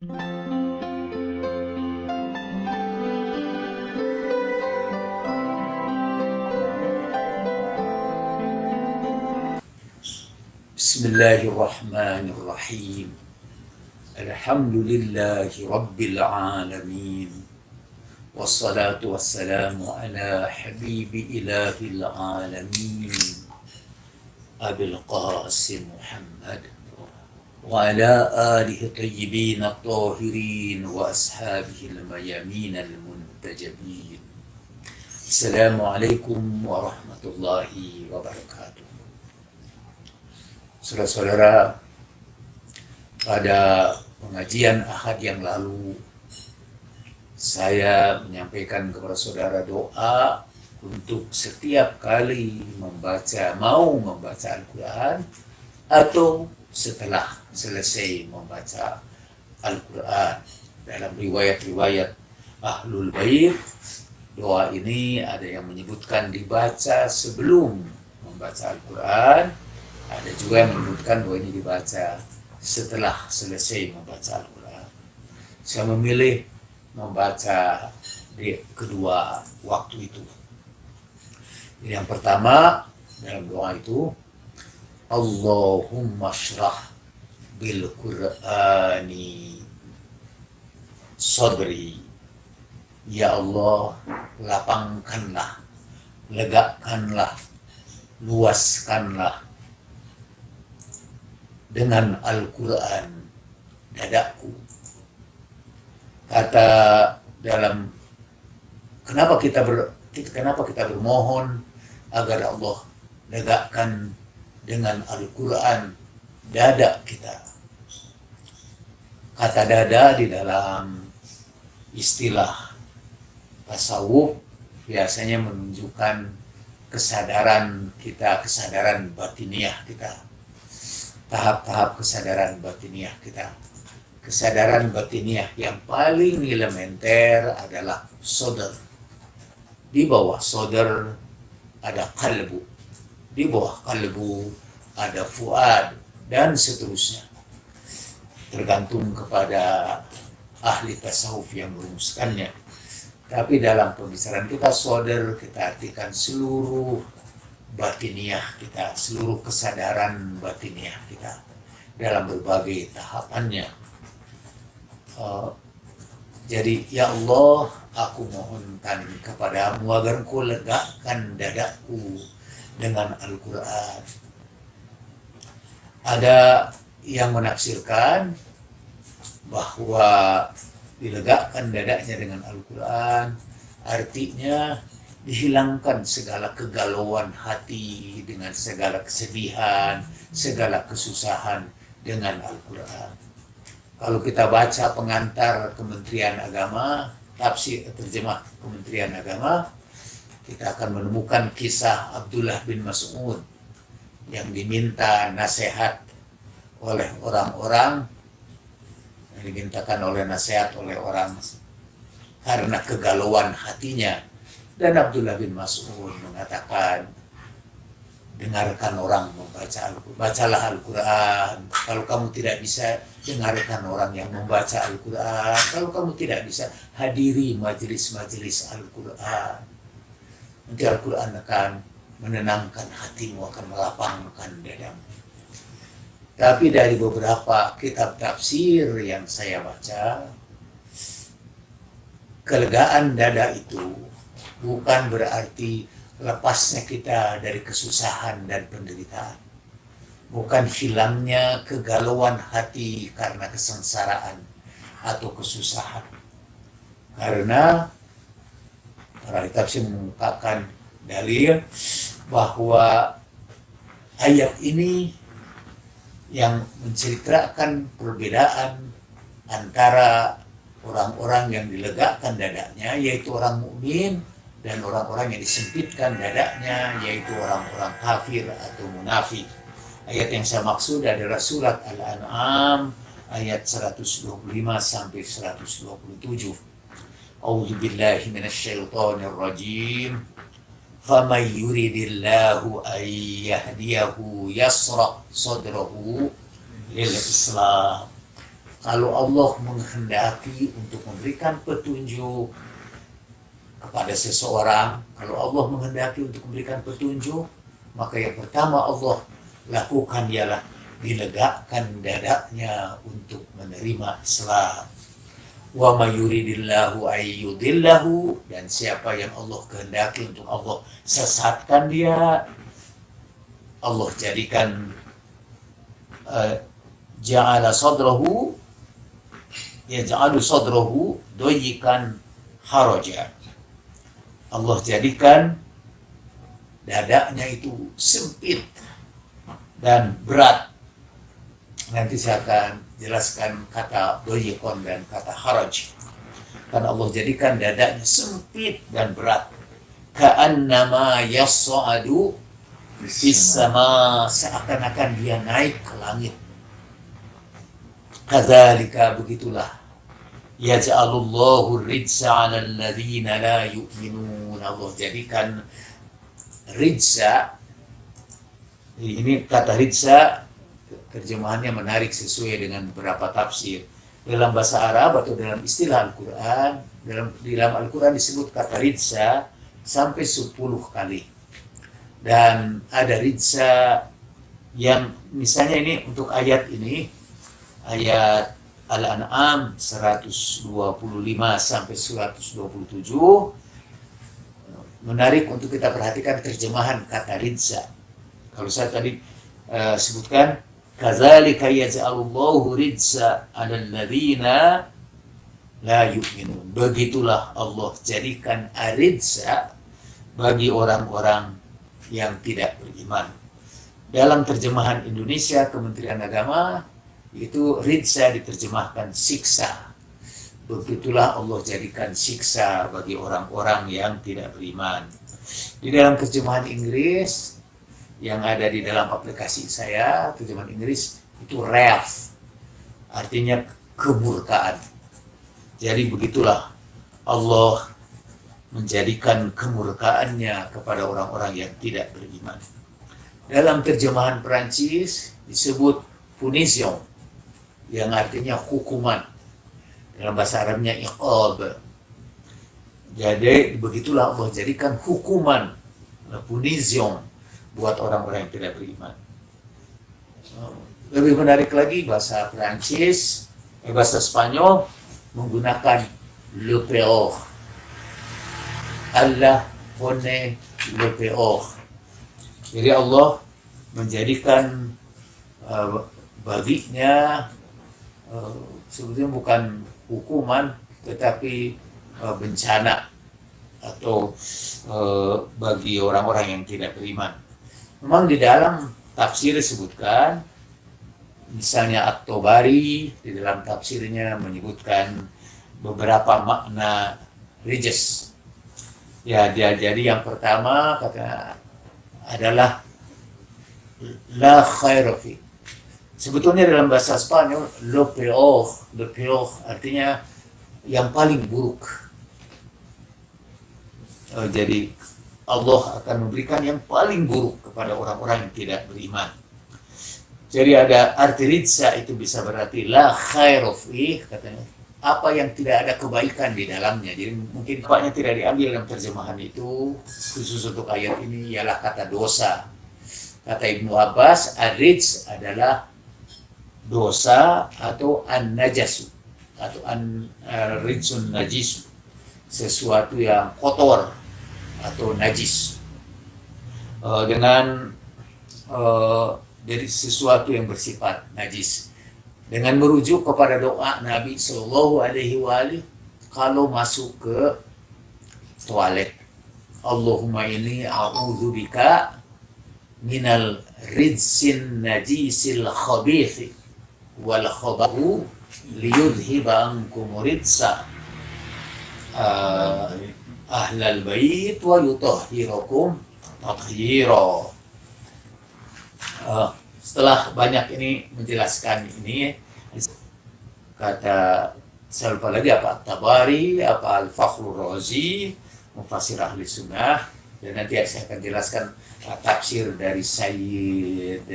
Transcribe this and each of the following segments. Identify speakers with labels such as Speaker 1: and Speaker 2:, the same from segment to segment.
Speaker 1: Bismillahirrahmanirrahim. Alhamdulillahi Rabbil alamin. Wassalatu wassalamu ala habibi ilahil alamin. Abil Qasim Muhammad wa ala alihi tayyibin at-tahirin wa ashabihi al-mayamin al-muntajabin. Assalamualaikum warahmatullahi wabarakatuh. Saudara-saudara, pada pengajian Ahad yang lalu saya menyampaikan kepada saudara doa untuk setiap kali mau membaca Al-Quran atau setelah selesai membaca Al-Quran. Dalam riwayat-riwayat Ahlul Bait, doa ini ada yang menyebutkan dibaca sebelum membaca Al-Quran, ada juga yang menyebutkan doa ini dibaca setelah selesai membaca Al-Quran. Saya memilih membaca di kedua waktu itu. Yang pertama dalam doa itu, Allahumma syrah bil Qur'ani sadri. Ya Allah, lapangkanlah, legakanlah, luaskanlah dengan Al-Quran dadaku. Kata dalam kenapa kita bermohon agar Allah legakan dengan Al-Quran dada kita. Kata dada di dalam istilah tasawuf biasanya menunjukkan kesadaran kita, kesadaran batiniah kita. Tahap-tahap kesadaran batiniah kita. Kesadaran batiniah yang paling elementer adalah sodar. Di bawah sodar ada kalbu. Di bawah kalbu ada fuad, dan seterusnya. Tergantung kepada ahli tasawuf yang merumuskannya. Tapi dalam pembicaraan kita sodar, kita artikan seluruh batiniah kita, seluruh kesadaran batiniah kita dalam berbagai tahapannya. Jadi ya Allah, aku mohonkan kepadamu agar Engkau legakan dadaku dengan Al-Quran. Ada yang menafsirkan bahwa dilegakan dadanya dengan Al-Quran artinya dihilangkan segala kegalauan hati dengan segala kesedihan, segala kesusahan dengan Al-Quran. Kalau kita baca pengantar Kementerian Agama, tafsir terjemah Kementerian Agama, kita akan menemukan kisah Abdullah bin Mas'ud yang diminta nasihat oleh orang-orang, oleh orang karena kegalauan hatinya. Dan Abdullah bin Mas'ud mengatakan, dengarkan orang membaca Al-Quran, bacalah Al-Quran. Kalau kamu tidak bisa, dengarkan orang yang membaca Al-Quran. Kalau kamu tidak bisa, hadiri majelis-majelis Al-Quran. Nanti Al-Quran akan menenangkan hatimu, akan melapangkan dadamu. Tapi dari beberapa kitab tafsir yang saya baca, kelegaan dada itu bukan berarti lepasnya kita dari kesusahan dan penderitaan. Bukan hilangnya kegalauan hati karena kesengsaraan atau kesusahan. Karena para tafsir mengungkapkan dalil bahwa ayat ini yang menceritakan perbedaan antara orang-orang yang dilegakan dadanya, yaitu orang mukmin, dan orang-orang yang disempitkan dadanya, yaitu orang-orang kafir atau munafik. Ayat yang saya maksud adalah surat Al-An'am ayat 125 sampai 127. A'udzu billahi minasyaitonir rajim. Faman yuridillahu an yahdiyahu yasrah sadrahu lil Islam. kalau Allah menghendaki untuk memberikan petunjuk kepada seseorang, kalau Allah menghendaki untuk memberikan petunjuk, maka yang pertama Allah lakukan ialah diledakkan dadanya untuk menerima Islam. Wa may yuridillahu ayyudillahu, dan siapa yang Allah kehendaki untuk Allah sesatkan dia, Allah jadikan yaj'alu sadrahu doyikan haraja. Allah jadikan dadanya itu sempit dan berat. Nanti saya akan jelaskan kata doyikon dan kata haraj. Karena Allah jadikan dadanya sempit dan berat. Ka'annama yas'adu fis sama, seakan-akan dia naik ke langit. Kadzalika, begitulah. Yaj'alullahu rijsa 'alal ladzina la yu'minun. Allah jadikan rijsa, ini kata rijsa terjemahannya menarik sesuai dengan beberapa tafsir. Dalam bahasa Arab atau dalam istilah Al-Quran, dalam Al-Quran disebut kata rijsa sampai 10 kali. Dan ada rijsa yang misalnya ini untuk ayat ini, ayat Al-An'am 125 sampai 127, menarik untuk kita perhatikan terjemahan kata rijsa. Kalau saya tadi sebutkan, kadzalika yaj'alullahu rijsa 'alal ladzina la yu'minun. Begitulah Allah jadikan arijsa bagi orang-orang yang tidak beriman. Dalam terjemahan Indonesia Kementerian Agama itu rijsa diterjemahkan siksa. Begitulah Allah jadikan siksa bagi orang-orang yang tidak beriman. Di dalam terjemahan Inggris yang ada di dalam aplikasi saya, terjemahan Inggris itu wrath, artinya kemurkaan. Jadi begitulah Allah menjadikan kemurkaannya kepada orang-orang yang tidak beriman. Dalam terjemahan Perancis disebut punition, yang artinya hukuman. Dalam bahasa Arabnya iqab. Jadi begitulah Allah jadikan hukuman, punition, buat orang-orang yang tidak beriman. Lebih menarik lagi, bahasa Perancis, bahasa Spanyol menggunakan le peor. Allah pone le peor. Jadi Allah menjadikan baginya sebetulnya bukan hukuman, tetapi bencana atau bagi orang-orang yang tidak beriman. Memang di dalam tafsir disebutkan, misalnya At-Tabari di dalam tafsirnya menyebutkan beberapa makna rijs. Ya, jadi yang pertama kata adalah la khaira fi. Sebetulnya dalam bahasa Spanyol lo peor artinya yang paling buruk. Jadi Allah akan memberikan yang paling buruk kepada orang-orang yang tidak beriman. Jadi ada arti rijsa itu bisa berarti la khairu fi, katanya apa yang tidak ada kebaikan di dalamnya. Jadi mungkin tampaknya tidak diambil dalam terjemahan itu khusus untuk ayat ini, ialah kata dosa. Kata Ibnu Abbas, ar-rijs adalah dosa atau an-najasu atau rijsun najis, sesuatu yang kotor atau najis, dengan dari sesuatu yang bersifat najis, dengan merujuk kepada doa Nabi Shallallahu Alaihi Wasallam kalau masuk ke toilet, Allahumma inni a'udzubika minal rijsin najisil khabith wal khabahu liyudhiba ankum rijsa ahlal bait wa yutahhirakum tathira. Setelah banyak ini menjelaskan ini, kata saya lupa lagi apa Tabari, apa Al-Fakhrur Razi, Mufassir Ahli Sunnah, dan nanti saya akan jelaskan tafsir dari Sayyid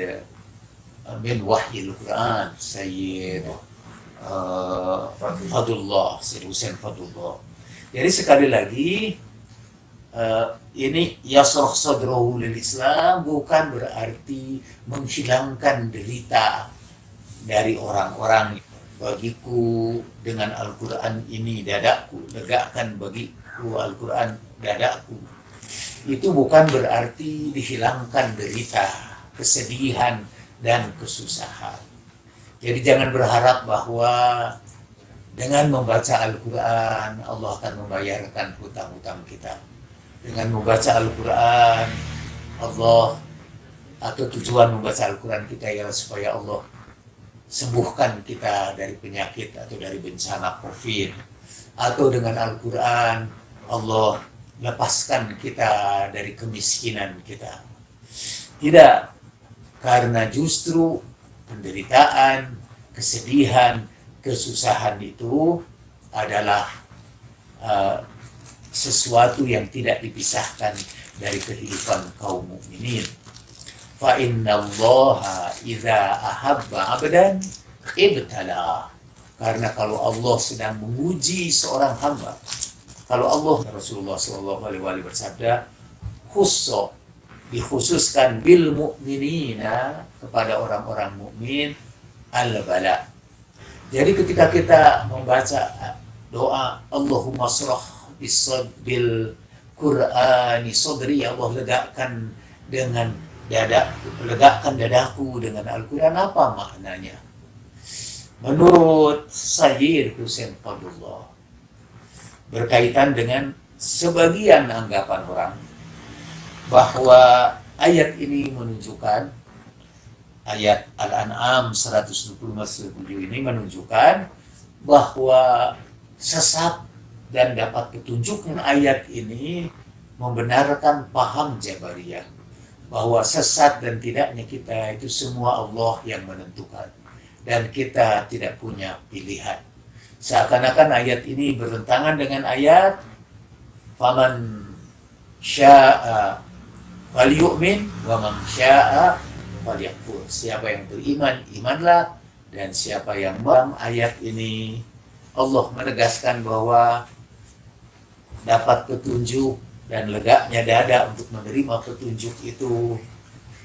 Speaker 1: min Wahyil Quran, Sayyid Fadullah, Syed Hussein Fadullah. Jadi sekali lagi, ini yasrah sadrahu lil Islam bukan berarti menghilangkan derita dari orang-orang. Bagiku dengan Al-Quran ini dadaku, legakan bagiku Al-Quran dadaku. Itu bukan berarti dihilangkan derita, kesedihan, dan kesusahan. Jadi jangan berharap bahwa dengan membaca Al-Quran Allah akan membayarkan hutang-hutang kita. Dengan membaca Al-Quran Allah, atau tujuan membaca Al-Quran kita ialah supaya Allah sembuhkan kita dari penyakit atau dari bencana COVID, atau dengan Al-Quran Allah lepaskan kita dari kemiskinan kita. Tidak, karena justru penderitaan, kesedihan, kesusahan itu adalah sesuatu yang tidak dipisahkan dari kehidupan kaum mukminin. Fa innallaha idza ahabba 'abdan ibtala. Karena kalau Allah sedang menguji seorang hamba, kalau Allah, Rasulullah SAW bersabda, khusus dikhususkan bil mu'minina, kepada orang-orang mukmin, al-bala. Jadi ketika kita membaca doa Allahumma shrah bil Qur'ani sadri, Allah legakan dengan legakan dadaku dengan Al-Quran, apa maknanya? Menurut Syed Hussein Fadullah, berkaitan dengan sebagian anggapan orang bahwa ayat ini menunjukkan, ayat Al-An'am 125-127 ini menunjukkan bahwa sesat dan dapat petunjuknya ayat ini membenarkan paham Jabariyah, bahwa sesat dan tidaknya kita itu semua Allah yang menentukan, dan kita tidak punya pilihan. Seakan-akan ayat ini bertentangan dengan ayat faman syaa falyu'min wa man syaa falyakfur. Siapa yang beriman, imanlah, dan siapa yang dalam ayat ini Allah menegaskan bahwa dapat petunjuk dan leganya dada untuk menerima petunjuk itu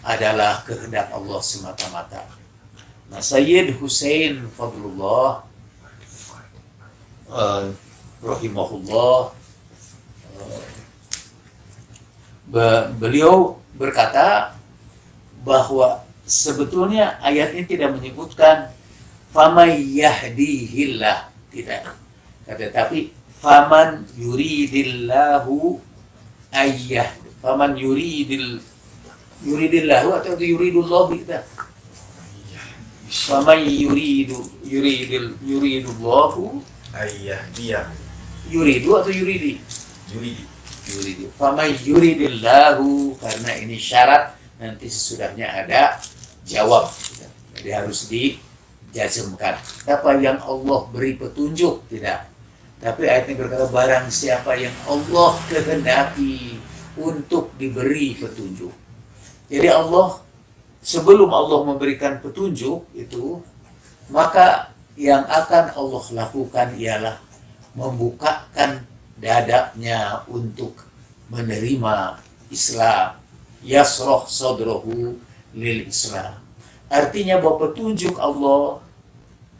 Speaker 1: adalah kehendak Allah semata-mata. Nah, Syed Hussein Fadlullah rahimahullah, beliau berkata bahwa sebetulnya ayat ini tidak menyebutkan famay yahdihillah, tidak, tetapi faman yuridillahu ayyah, faman yuridillahu atau yuridullah, kita faman yuridullahu
Speaker 2: ayyah dia
Speaker 1: yuridu atau yuridi faman yuridillahu, karena ini syarat, nanti sesudahnya ada jawab, jadi harus dijazmkan. Apa yang Allah beri petunjuk, tidak. Tapi ayat ini berkata barang siapa yang Allah kehendaki untuk diberi petunjuk. Jadi Allah, sebelum Allah memberikan petunjuk itu, maka yang akan Allah lakukan ialah membukakan dadanya untuk menerima Islam. Yasrah sadrahu lil Islam. Artinya bahwa petunjuk Allah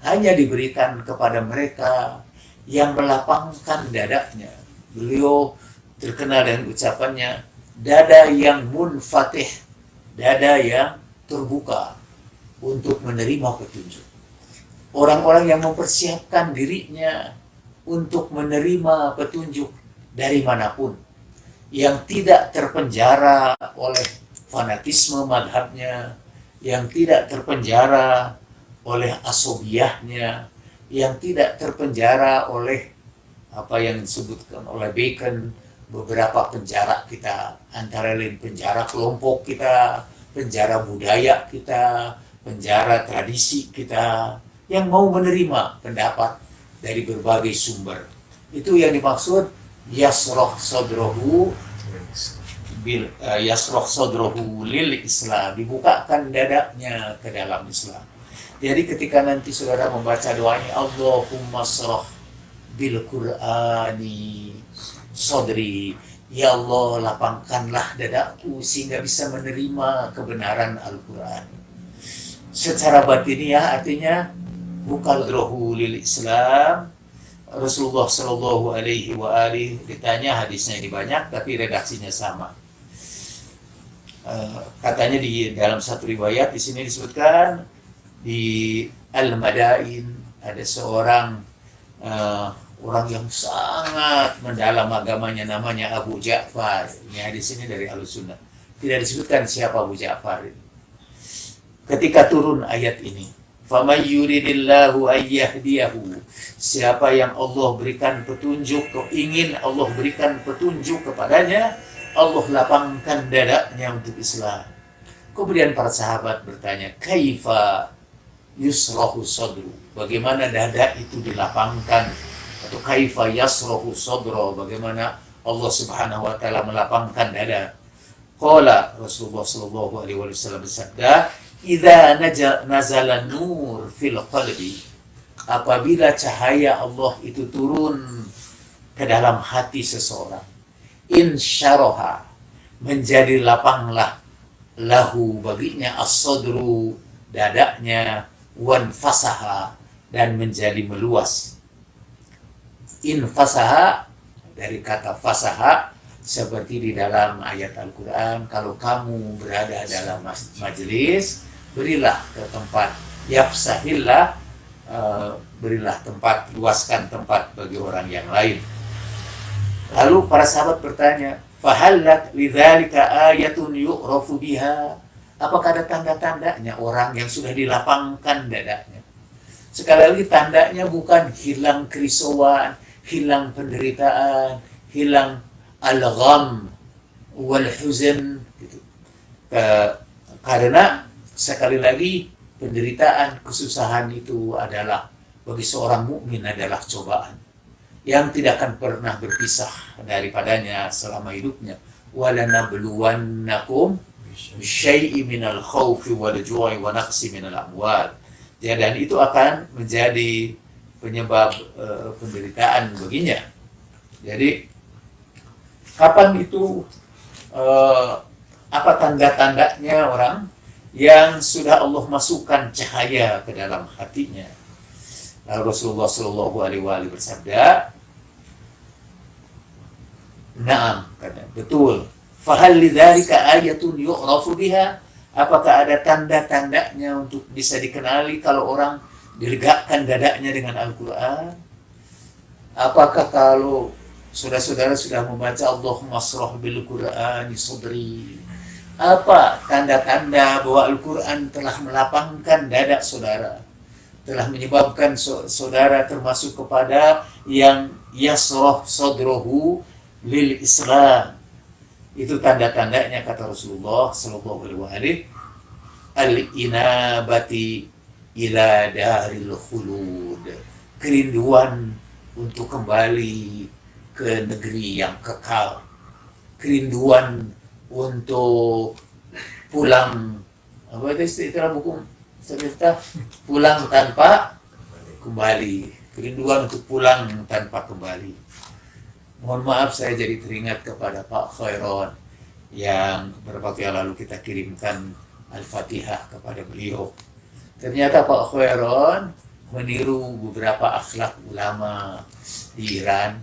Speaker 1: hanya diberikan kepada mereka yang melapangkan dadanya. Beliau terkenal dengan ucapannya, dada yang munfatih, dada yang terbuka untuk menerima petunjuk. Orang-orang yang mempersiapkan dirinya untuk menerima petunjuk dari manapun, yang tidak terpenjara oleh fanatisme madhabnya, yang tidak terpenjara oleh asobiyahnya, yang tidak terpenjara oleh apa yang disebutkan oleh Bacon, beberapa penjara kita, antara lain penjara kelompok kita, penjara budaya kita, penjara tradisi kita, yang mau menerima pendapat dari berbagai sumber. Itu yang dimaksud yasrah sadrahu lil Islam, dibukakan dadanya ke dalam Islam. Jadi ketika nanti saudara membaca doa ini, Allahumma shrah bil Qur'ani sodri, ya Allah lapangkanlah dadaku sehingga bisa menerima kebenaran Al-Quran. Secara batiniah artinya bukalrohu lil Islam. Rasulullah Shallallahu Alaihi Wasallam ditanya, hadisnya ini banyak tapi redaksinya sama. Katanya di dalam satu riwayat di sini disebutkan di Al-Madain ada seorang orang yang sangat mendalam agamanya, namanya Abu Ja'far. Ini di sini dari Ahlussunnah. Tidak disebutkan siapa Abu Ja'far ini. Ketika turun ayat ini, "Faman yuridillahu ayyahdiyahu", siapa yang Allah berikan petunjuk, ingin Allah berikan petunjuk kepadanya, Allah lapangkan dadanya untuk Islam. Kemudian para sahabat bertanya, "Kaifa yusrahu sadru?" Bagaimana dada itu dilapangkan? Atau kaifa yasrahu sadra? Bagaimana Allah Subhanahu wa taala melapangkan dada? Qala Rasulullah sallallahu alaihi wasallam bersabda, "Idza nazala nur fil qalbi", apabila cahaya Allah itu turun ke dalam hati seseorang, insyaraha, menjadi lapanglah lahu baginya as-sadru, dadanya, wan fasaha, dan menjadi meluas. Infasaha dari kata fasaha, seperti di dalam ayat Al-Quran, kalau kamu berada dalam majelis, berilah ke tempat, yafsahillah, berilah tempat, luaskan tempat bagi orang yang lain. Lalu para sahabat bertanya, fahallat lidzalika ayatun yu'rafu biha, apakah ada tanda-tandanya orang yang sudah dilapangkan dadanya? Sekali lagi, tandanya bukan hilang kerisauan, hilang penderitaan, hilang al-gham wal huzn gitu. Karena sekali lagi, penderitaan, kesusahan itu adalah bagi seorang mukmin adalah cobaan yang tidak akan pernah berpisah daripadanya selama hidupnya. Walanabluwannakum bisyai'in minal khaufi wal ju'i wa naqsi minal amwal. Ya, dan itu akan menjadi penyebab penderitaan baginya. Jadi kapan itu apa tanda-tandanya orang yang sudah Allah masukkan cahaya ke dalam hatinya? Lalu Rasulullah Shallallahu Alaihi Wasallam bersabda, "Naam," katanya, betul. Fahal lidzalika ayatun yu'rafu biha? Apakah ada tanda-tandanya untuk bisa dikenali kalau orang dilegakan dadanya dengan Al-Quran? Apakah kalau saudara-saudara sudah membaca Allahumma shrah bil Qur'ani sadri, apa tanda-tanda bahwa Al-Quran telah melapangkan dada saudara, telah menyebabkan saudara termasuk kepada yang yasrah sadrohu lil Islam? Itu tanda-tandanya, kata Rasulullah sallallahu alaihi wasallam, al-inabati ila daril khulud, kerinduan untuk kembali ke negeri yang kekal, kerinduan untuk pulang, apa itu istilah buku cerita, pulang tanpa kembali, kerinduan untuk pulang tanpa kembali. Mohon maaf, saya jadi teringat kepada Pak Khairon yang beberapa waktu yang lalu kita kirimkan Al-Fatihah kepada beliau. Ternyata Pak Khairon meniru beberapa akhlak ulama di Iran.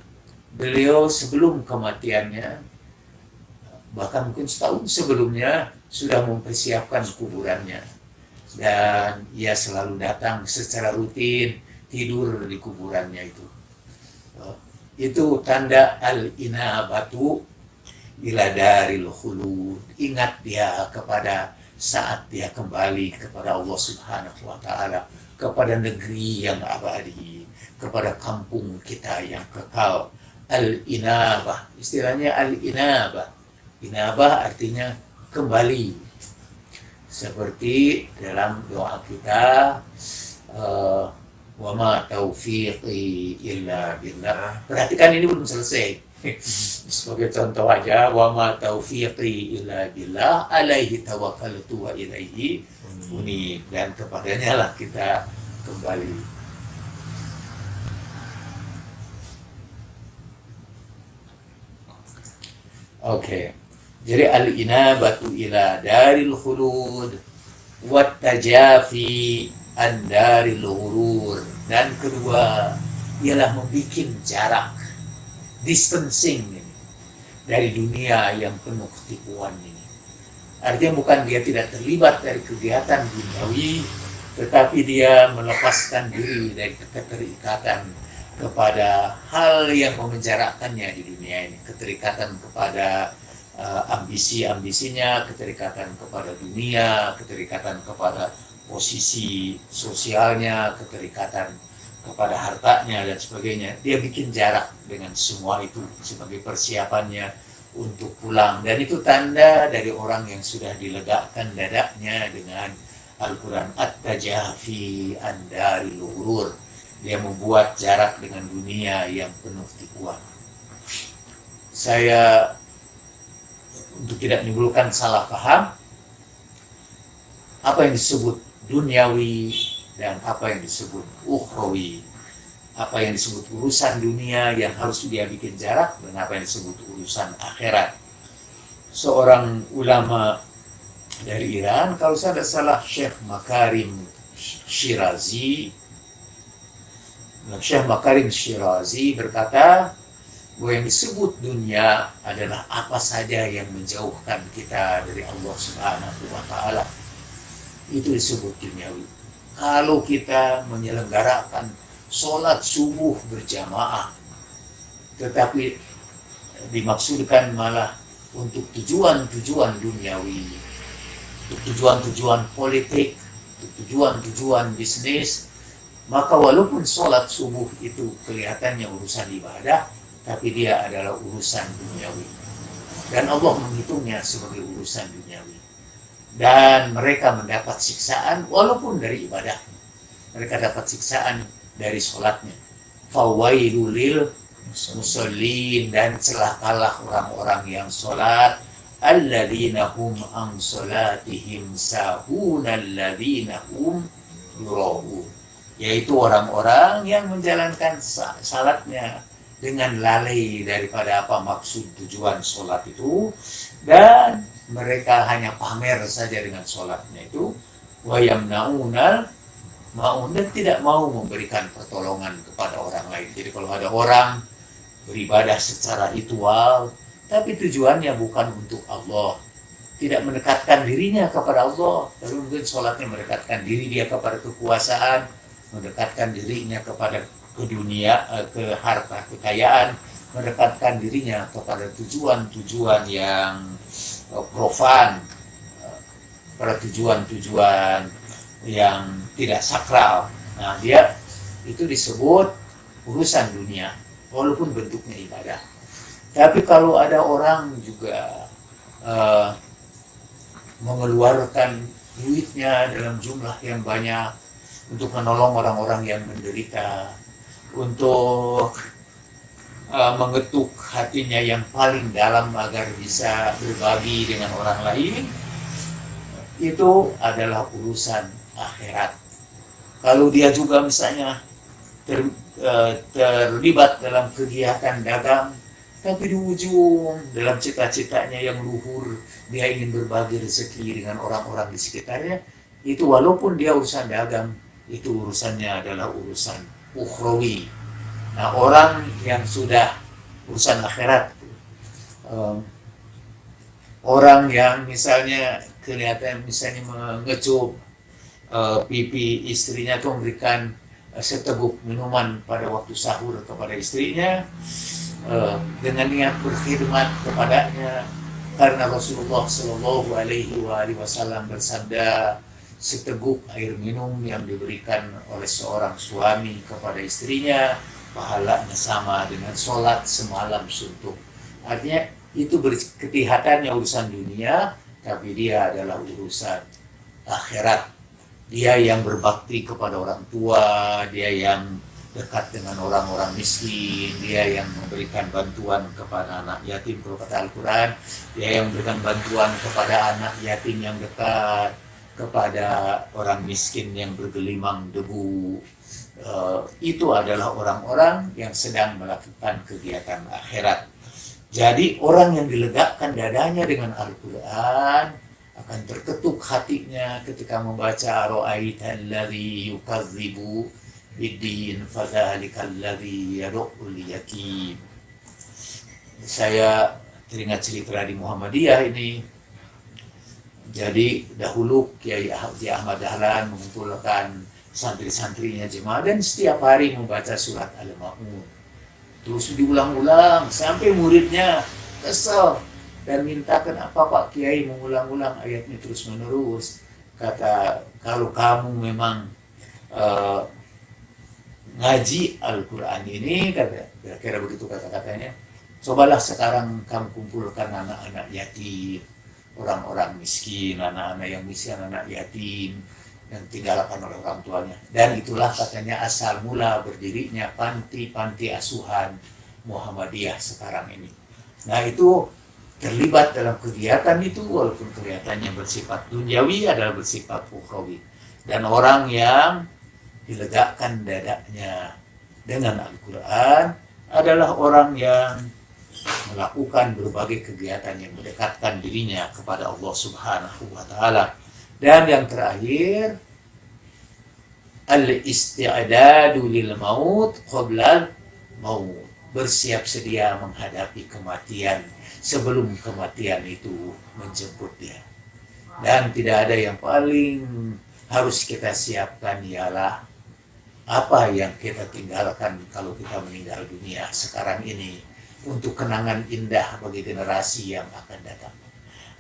Speaker 1: Beliau sebelum kematiannya, bahkan mungkin setahun sebelumnya, sudah mempersiapkan kuburannya. Dan ia selalu datang secara rutin, tidur di kuburannya itu. Itu tanda al-inabatu ila daril khulud. Ingat dia kepada saat dia kembali kepada Allah Subhanahu wa taala, kepada negeri yang abadi, kepada kampung kita yang kekal. Al-inabah, istilahnya al-inabah. Inabah artinya kembali. Seperti dalam doa kita, Wa ma taufiqi illa billah. Perhatikan ini belum selesai. Sebagai contoh aja, wa ma taufiqi illa billah, alaihi tawakkaltu wa ilaihi unib, dan kepadanya lah kita kembali. Oke. Jadi al-inabatu ila daril khulud wat tajafi an daril ghurur. Dan kedua ialah membuat jarak, distancing dari dunia yang penuh tipuan ini. Artinya bukan dia tidak terlibat dari kegiatan duniawi, tetapi dia melepaskan diri dari keterikatan kepada hal yang memenjarakannya di dunia ini, keterikatan kepada ambisi-ambisinya, keterikatan kepada dunia, keterikatan kepada posisi sosialnya, keterikatan kepada hartanya dan sebagainya. Dia bikin jarak dengan semua itu sebagai persiapannya untuk pulang, dan itu tanda dari orang yang sudah diledakkan dadanya dengan Al-Quran. At-tajafi an-daril ghurur. Dia membuat jarak dengan dunia yang penuh tipuan. Saya, untuk tidak menimbulkan salah paham, apa yang disebut duniawi dan apa yang disebut ukhrawi, apa yang disebut urusan dunia yang harus dia bikin jarak, dan apa yang disebut urusan akhirat. Seorang ulama dari Iran, kalau saya tidak salah Syekh Makarim Shirazi, Syekh Makarim Shirazi berkata bahwa yang disebut dunia adalah apa saja yang menjauhkan kita dari Allah Subhanahu wa Ta'ala. Itu disebut duniawi. Kalau kita menyelenggarakan sholat subuh berjamaah, tetapi dimaksudkan malah untuk tujuan-tujuan duniawi, untuk tujuan-tujuan politik, untuk tujuan-tujuan bisnis, maka walaupun sholat subuh itu kelihatannya urusan ibadah, tapi dia adalah urusan duniawi. Dan Allah menghitungnya sebagai urusan duniawi. Dan mereka mendapat siksaan walaupun dari ibadah. Mereka dapat siksaan dari sholatnya. Fawailul lil musallin, dan celakalah orang-orang yang sholat. Alladzina hum an sholatihim sahun alladzina hum yura'un. Yaitu orang-orang yang menjalankan salatnya dengan lalai daripada apa maksud tujuan sholat itu, dan mereka hanya pamer saja dengan sholatnya itu, wa yamna'unal ma'un, dan tidak mau memberikan pertolongan kepada orang lain. Jadi kalau ada orang beribadah secara ritual, tapi tujuannya bukan untuk Allah, tidak mendekatkan dirinya kepada Allah, tapi mungkin sholatnya mendekatkan diri dia kepada kekuasaan, mendekatkan dirinya kepada ke dunia, ke harta, kekayaan, mendekatkan dirinya kepada tujuan-tujuan yang profan, pada tujuan-tujuan yang tidak sakral. Nah, dia itu disebut urusan dunia, walaupun bentuknya ibadah. Tapi kalau ada orang juga mengeluarkan duitnya dalam jumlah yang banyak untuk menolong orang-orang yang menderita, untuk mengetuk hatinya yang paling dalam agar bisa berbagi dengan orang lain, itu adalah urusan akhirat. Kalau dia juga misalnya terlibat dalam kegiatan dagang, tapi di ujung dalam cita-citanya yang luhur dia ingin berbagi rezeki dengan orang-orang di sekitarnya, itu walaupun dia urusan dagang, itu urusannya adalah urusan ukhrawi. Nah, orang yang sudah urusan akhirat, orang yang misalnya kelihatan misalnya mengecup pipi istrinya, atau memberikan seteguk minuman pada waktu sahur kepada istrinya dengan niat berkhidmat kepadanya, karena Rasulullah Shallallahu Alaihi Wasallam bersabda, seteguk air minum yang diberikan oleh seorang suami kepada istrinya, pahalanya sama dengan sholat semalam suntuk. Artinya itu kelihatannya urusan dunia, tapi dia adalah urusan akhirat. Dia yang berbakti kepada orang tua, dia yang dekat dengan orang-orang miskin, dia yang memberikan bantuan kepada anak yatim kalau kata Al-Quran, dia yang memberikan bantuan kepada anak yatim yang dekat, kepada orang miskin yang bergelimang debu. Itu adalah orang-orang yang sedang melakukan kegiatan akhirat. Jadi orang yang dilegakan dadanya dengan Al-Quran akan terketuk hatinya ketika membaca Ara'aita alladzi yukadzibu biddin fadzalikal ladzi yad'ul yatim. Saya teringat cerita di Muhammadiyah ini. Jadi dahulu Kiai Haji Ahmad Dahlan mengumpulkan santri-santrinya jemaah dan setiap hari membaca surat Al-Ma'un. Terus diulang-ulang sampai muridnya kesal dan minta, kenapa Pak Kiai mengulang-ulang ayatnya terus menerus. Kata, kalau kamu memang ngaji Al-Quran ini, kira-kira begitu kata-katanya, cobalah sekarang kamu kumpulkan anak-anak yatim, orang-orang miskin, anak-anak yang miskin, anak yatim yang tinggalkan oleh orang tuanya. Dan itulah katanya asal mula berdirinya panti-panti asuhan Muhammadiyah sekarang ini. Nah, itu terlibat dalam kegiatan itu, walaupun kelihatannya bersifat duniawi, adalah bersifat ukhrawi. Dan orang yang dilegakan dadanya dengan Al-Quran adalah orang yang melakukan berbagai kegiatan yang mendekatkan dirinya kepada Allah Subhanahu wa Ta'ala. Dan yang terakhir, al-isti'dadu lil maut qabla maut, bersiap sedia menghadapi kematian sebelum kematian itu menjemput dia. Dan tidak ada yang paling harus kita siapkan ialah apa yang kita tinggalkan kalau kita meninggal dunia sekarang ini untuk kenangan indah bagi generasi yang akan datang.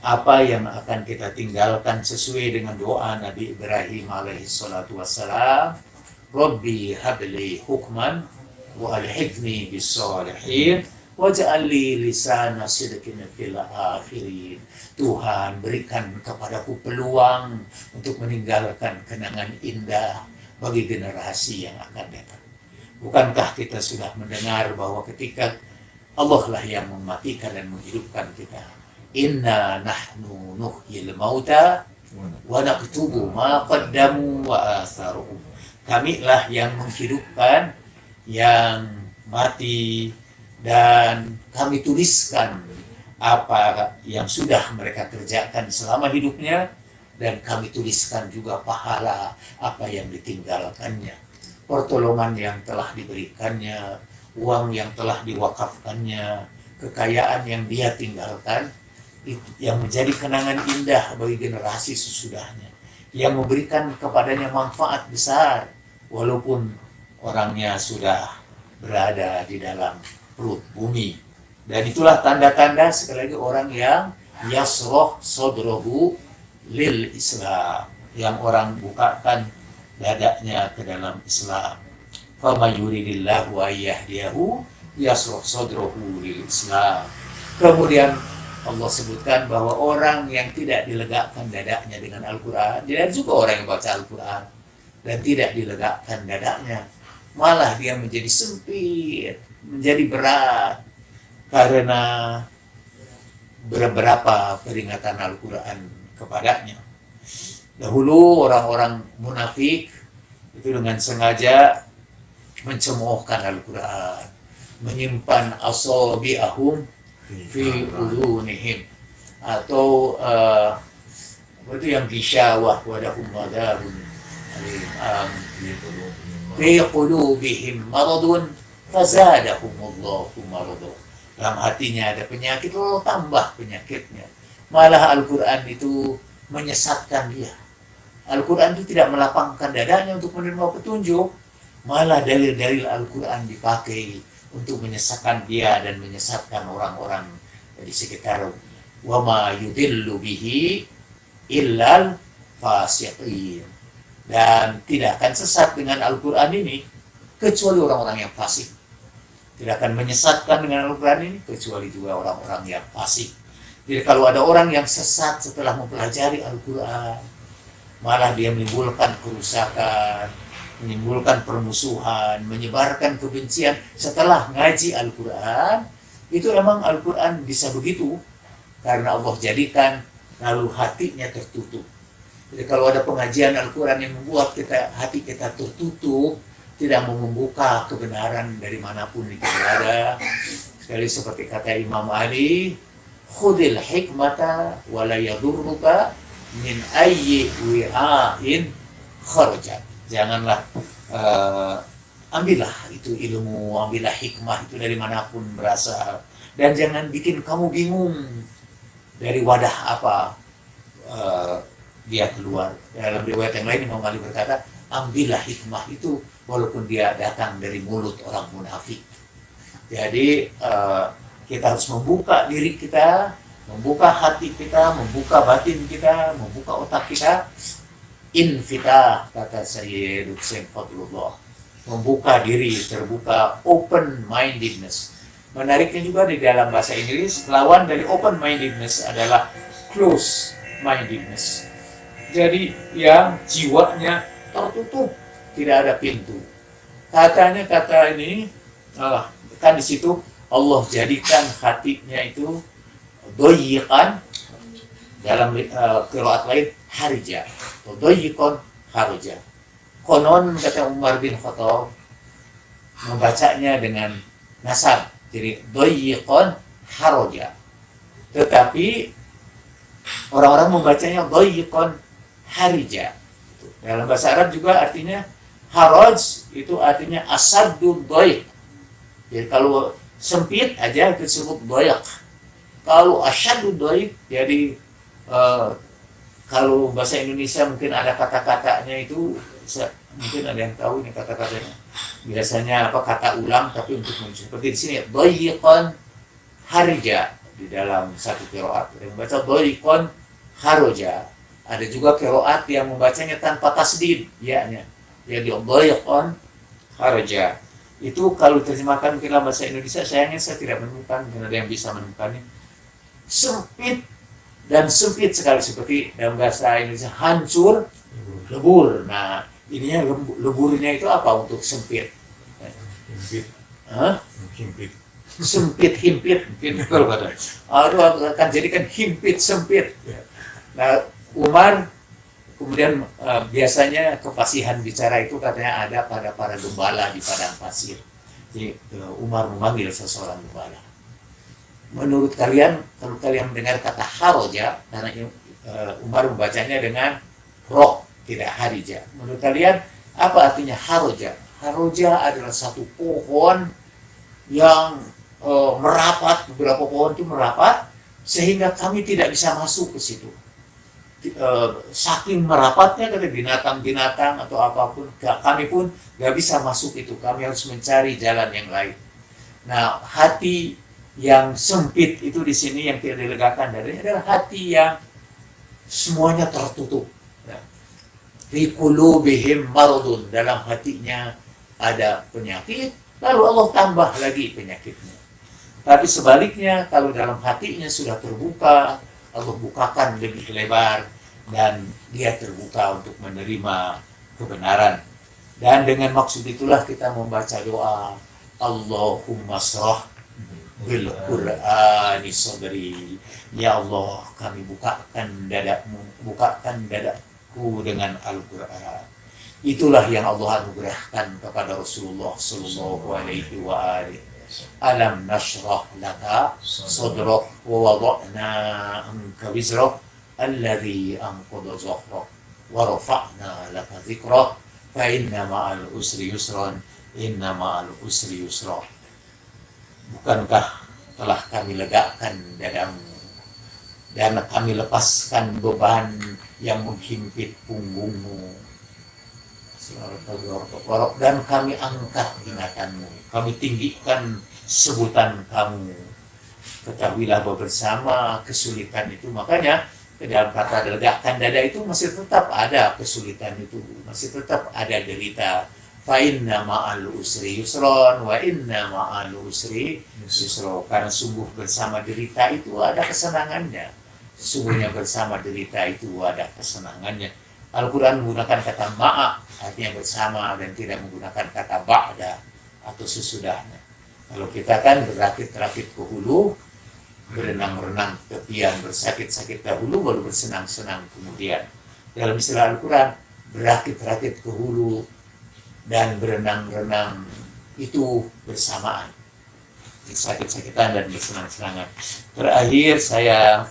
Speaker 1: Apa yang akan kita tinggalkan sesuai dengan doa Nabi Ibrahim alaihi salatu wassalam, Rabbi habli hukman wa alhiqni bis salihin waj'al li lisana sidqin fil akhirin. Tuhan, berikan kepadaku peluang untuk meninggalkan kenangan indah bagi generasi yang akan datang. Bukankah kita sudah mendengar bahwa ketika Allah lah yang mematikan dan menghidupkan kita, inna nahnu nuhyil mauta wa naktubu ma qaddamu wa atharuhum. Kamilah yang menghidupkan yang mati dan kami tuliskan apa yang sudah mereka kerjakan selama hidupnya, dan kami tuliskan juga pahala apa yang ditinggalkannya, pertolongan yang telah diberikannya, uang yang telah diwakafkannya, kekayaan yang dia tinggalkan, yang menjadi kenangan indah bagi generasi sesudahnya, yang memberikan kepadanya manfaat besar walaupun orangnya sudah berada di dalam perut bumi. Dan itulah tanda-tanda sekali lagi orang yang yasroh sodrohu lil Islam, yang orang bukakan dadanya ke dalam Islam. Fama yuridillahu ayyahdiyahu yasroh sodrohu lil Islam. Kemudian Allah sebutkan bahwa orang yang tidak dilegakan dadanya dengan Al-Quran, tidak juga orang yang baca Al-Quran dan tidak dilegakan dadanya, malah dia menjadi sempit, menjadi berat karena beberapa peringatan Al-Quran kepadanya. Dahulu orang-orang munafik itu dengan sengaja mencemoohkan Al-Quran, menyimpan asabi'ahum fi ulunihim, atau itu yang disyawah wadahum wadahum fi qulubihim maradun fazadahumullahu maradun. Dalam hatinya ada penyakit, lalu tambah penyakitnya. Malah Al-Quran itu menyesatkan dia. Al-Quran itu tidak melapangkan dadanya untuk menerima petunjuk, malah dalil-dalil Al-Quran dipakai untuk menyesatkan dia dan menyesatkan orang-orang di sekitar. Wa ma yudillu bihi illal fasiqin. Dan tidak akan sesat dengan Al-Quran ini kecuali orang-orang yang fasik. Tidak akan menyesatkan dengan Al-Quran ini kecuali juga orang-orang yang fasik. Jadi kalau ada orang yang sesat setelah mempelajari Al-Quran, malah dia menimbulkan kerusakan, menimbulkan permusuhan, menyebarkan kebencian. Setelah ngaji Al-Quran, itu emang Al-Quran bisa begitu, karena Allah jadikan lalu hatinya tertutup. Jadi kalau ada pengajian Al-Quran yang membuat hati kita tertutup, tidak mau membuka kebenaran dari manapun itu berada, sekali seperti kata Imam Ali, khudil hikmata wala yadurruka min ayyi wi'ain kharajat. Janganlah ambillah itu ilmu, ambillah hikmah itu dari manapun berasal, dan jangan bikin kamu bingung dari wadah apa dia keluar. Dalam riwayat yang lain Imam Ali berkata, ambillah hikmah itu walaupun dia datang dari mulut orang munafik. Jadi kita harus membuka diri kita, membuka hati kita, membuka batin kita, membuka otak kita. Infitah, kata Sayyid Hussein Fadlullah, membuka diri, terbuka, open-mindedness. Menariknya juga di dalam bahasa Inggris, lawan dari open-mindedness adalah close-mindedness. Jadi yang jiwanya tertutup, tidak ada pintu. Katanya kata ini, kan di situ Allah jadikan hatinya itu doyikan, dalam qiraat lain harja, doyikon harja. Konon kata Umar bin Khattab membacanya dengan nasab, jadi doyikon haroja. Tetapi orang-orang membacanya doyikon harija. Dalam bahasa Arab juga artinya haraj, itu artinya asaddu doyik. Jadi kalau sempit aja disebut doyak. Kalau asaddu doyik, jadi kalau bahasa Indonesia mungkin ada kata-katanya itu, mungkin ada yang tahu ini kata-katanya. Biasanya apa, kata ulang, tapi untuk seperti di sini doyikon harija di dalam satu qiraat. Yang membaca doyikon haroja. Ada juga qiraat yang membacanya tanpa tasdid, ya-nya. Jadi doyikon haroja. Itu kalau terjemahkan mungkin dalam bahasa Indonesia, sayangnya saya tidak menemukan, dan ada yang bisa menemukannya. Sempit dan sempit sekali, seperti dalam bahasa Indonesia hancur, lebur. Nah, ininya leburnya itu apa untuk sempit? Himpit. Himpit. Sempit, himpit, mungkin kalau kata. Aduh, akan jadikan himpit, sempit. Nah, Umar kemudian biasanya kefasihan bicara itu katanya ada pada para gembala di padang pasir. Jadi Umar memanggil seseorang gembala. Menurut kalian, kalau kalian mendengar kata haroja, karena Umar membacanya dengan roh, tidak harija. Menurut kalian, apa artinya haroja? Haroja adalah satu pohon yang merapat, beberapa pohon itu merapat, sehingga kami tidak bisa masuk ke situ. Saking merapatnya kata binatang-binatang atau apapun, kami pun gak bisa masuk itu, kami harus mencari jalan yang lain. Nah, hati yang sempit itu di sini yang tidak dilegakan darinya adalah hati yang semuanya tertutup. Fi qulubihim maradun, dalam hatinya ada penyakit, lalu Allah tambah lagi penyakitnya. Tapi sebaliknya, kalau dalam hatinya sudah terbuka, Allah bukakan lebih lebar, dan dia terbuka untuk menerima kebenaran. Dan dengan maksud itulah kita membaca doa, Allahumma srah bil Qur'ani sadri. Ya Allah, kami bukakan dadaku dengan Al-Quran. Itulah yang Allah anugerahkan kepada Rasulullah sallallahu alaihi wa alihi. Alam nashrah laka sadrak wa wada'na anka wizrak alladhi anqadha dhahrak wa rafa'na laka dhikrak fa inna ma'al usri yusran inna ma'al usri yusra. Bukankah telah kami legakan dadamu dan kami lepaskan beban yang menghimpit punggungmu, dan kami angkat ingatanmu, kami tinggikan sebutan kamu. Ketahuilah bahwa bersama kesulitan itu, makanya dalam kata legakan dada itu masih tetap ada kesulitan itu, masih tetap ada derita. Fa inna ma'al usri yusron wa inna ma'al usri yusro. Karena sungguh bersama derita itu ada kesenangannya. Sesungguhnya bersama derita itu ada kesenangannya. Al-Quran menggunakan kata ma'a, artinya bersama, dan tidak menggunakan kata ba'da atau sesudahnya. Kalau kita kan berakit-rakit ke hulu, berenang-renang ke tepian, bersakit-sakit dahulu, baru bersenang-senang kemudian. Dalam istilah Al-Quran, berakit-rakit ke hulu dan berenang-renang itu bersamaan. Sakit-sakitan dan bersenang-senangan. Terakhir saya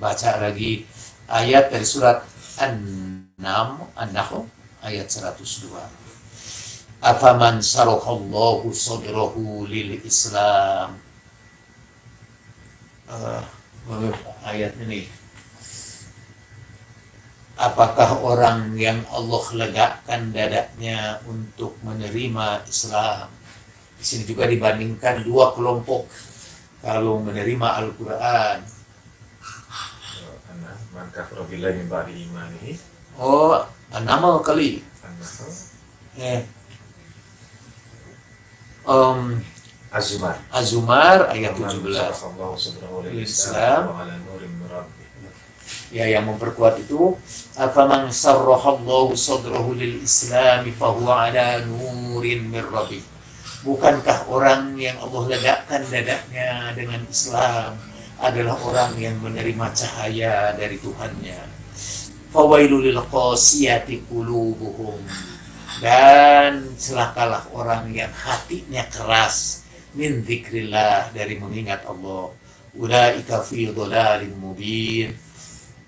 Speaker 1: baca lagi ayat dari surat An-Nahl ayat 102. Afaman sarahallahu sadrahu lil Islam. Ayat ini. Apakah orang yang Allah legakan dadanya untuk menerima Islam? Di sini juga dibandingkan dua kelompok kalau menerima Al-Quran.
Speaker 2: Man kafara billahi min ba'di imanihi.
Speaker 1: Oh, An-Nahl kali. Az-Zumar ayat 17. Islam. Ya, yang memperkuat itu afaman sarrahallahu sadrahu lil Islam fahuwa ala nurin min rabbih. Bukankah orang yang Allah letakkan dadanya dengan Islam adalah orang yang menerima cahaya dari Tuhannya. Fawailul lil qasiyati qulubuhum. Dan celakalah orang yang hatinya keras min dzikrillah, dari mengingat Allah. Ulaika fi dhalalin mubin.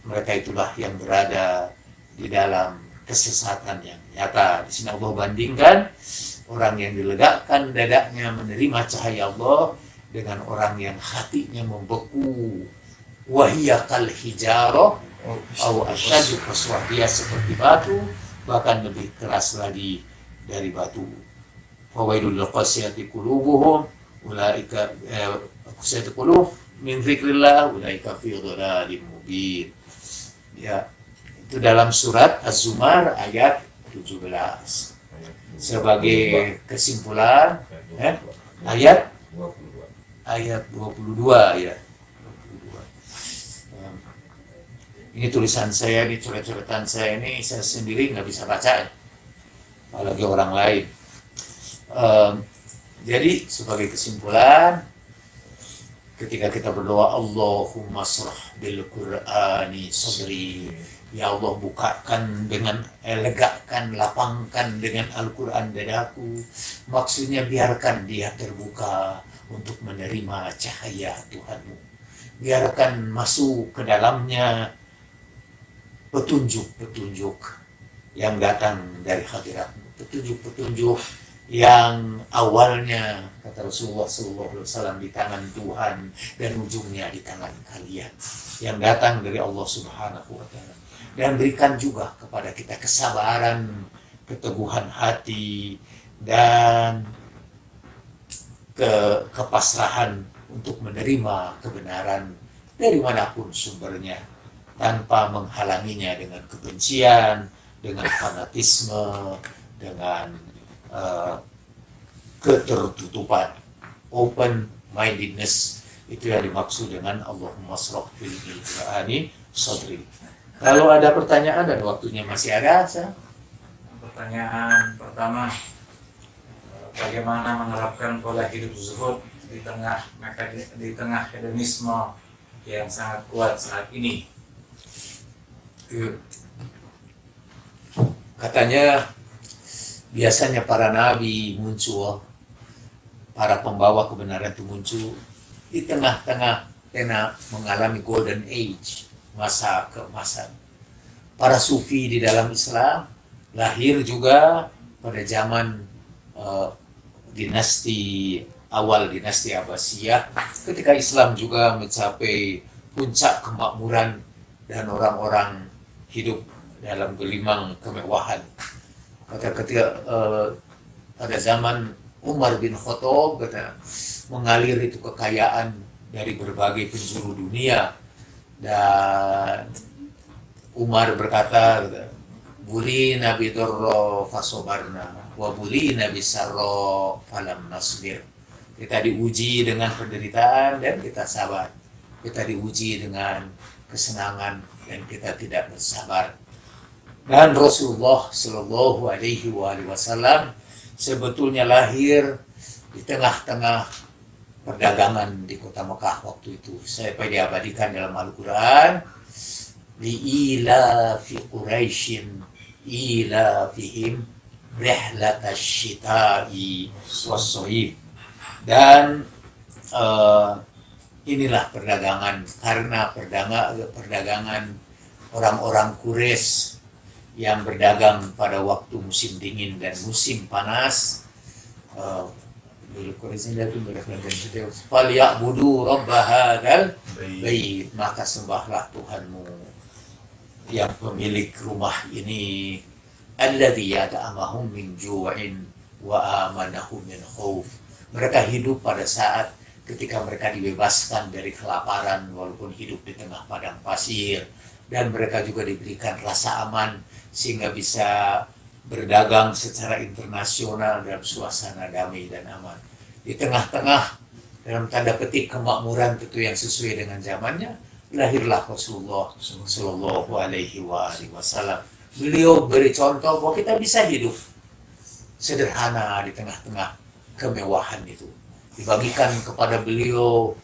Speaker 1: Mereka itulah yang berada di dalam kesesatan yang nyata. Di sini Allah bandingkan orang yang diledakkan dadanya menerima cahaya Allah dengan orang yang hatinya membeku. Wahiyya kal hijarah au asyaddu qaswah, dia seperti batu, bahkan lebih keras lagi dari batu. Fawailul qasiyati qulubuhum ulaika qasiyati qulub min dzikrillah ulaika fi dhalalin mubin. Ya, itu dalam surat Az-Zumar ayat 17. Sebagai kesimpulan, ayat 22 ya. Ini tulisan saya, ini coret-coretan saya ini, saya sendiri nggak bisa baca, apalagi orang lain. Jadi sebagai kesimpulan, ketika kita berdoa Allahumma shrah bil Qur'ani sadri, ya Allah bukakan dengan legakan, lapangkan dengan Al-Quran dadaku. Maksudnya biarkan dia terbuka untuk menerima cahaya Tuhanmu. Biarkan masuk ke dalamnya petunjuk-petunjuk yang datang dari hadiratmu. Petunjuk-petunjuk yang awalnya, kata Rasulullah SAW, di tangan Tuhan dan ujungnya di tangan kalian, yang datang dari Allah Subhanahu wa Ta'ala. Dan berikan juga kepada kita kesabaran, keteguhan hati, dan kepasrahan untuk menerima kebenaran dari manapun sumbernya, tanpa menghalanginya dengan kebencian, dengan fanatisme, dengan ketertutupan. Open mindedness, itu yang dimaksud dengan Allahumma shrah bil Qur'ani sadri. Kalau ada pertanyaan dan waktunya masih ada,
Speaker 3: Pertanyaan pertama, bagaimana menerapkan pola hidup zuhud di tengah hedonisme yang sangat kuat saat ini?
Speaker 1: Katanya biasanya para nabi muncul, para pembawa kebenaran itu muncul di tengah-tengah mengalami golden age, masa keemasan. Para sufi di dalam Islam lahir juga pada zaman dinasti Abbasiyah, ketika Islam juga mencapai puncak kemakmuran dan orang-orang hidup dalam gelimang kemewahan. Ketika pada zaman Umar bin Khattab, mengalir itu kekayaan dari berbagai penjuru dunia, dan Umar berkata, "Buli Nabi Dorro fasobarna, wa buli Nabi Sarro falam nasbir." Kita diuji dengan penderitaan dan kita sabar. Kita diuji dengan kesenangan dan kita tidak bersabar. Dan Rasulullah Shallallahu Alaihi Wasallam sebetulnya lahir di tengah-tengah perdagangan di kota Mekah waktu itu. Saya diabadikan dalam Al-Quran, li'ila fi Quraisyin ila fihim rihlatash shita'i was-shayf. Dan inilah perdagangan, karena perdagangan orang-orang Quraisy yang berdagang pada waktu musim dingin dan musim panas. Falyabudu rabb hadzal bait, maka sembahlah Tuhanmu yang pemilik rumah ini, alladzi yat'amahum min ju'in wa amanahum min khauf. Mereka hidup pada saat ketika mereka dibebaskan dari kelaparan walaupun hidup di tengah padang pasir, dan mereka juga diberikan rasa aman sehingga bisa berdagang secara internasional dalam suasana damai dan aman. Di tengah-tengah dalam tanda petik kemakmuran tentu yang sesuai dengan zamannya, lahirlah Rasulullah Shallallahu Alaihi Wasallam. Beliau beri contoh bahwa kita bisa hidup sederhana di tengah-tengah kemewahan itu. Dibagikan kepada beliau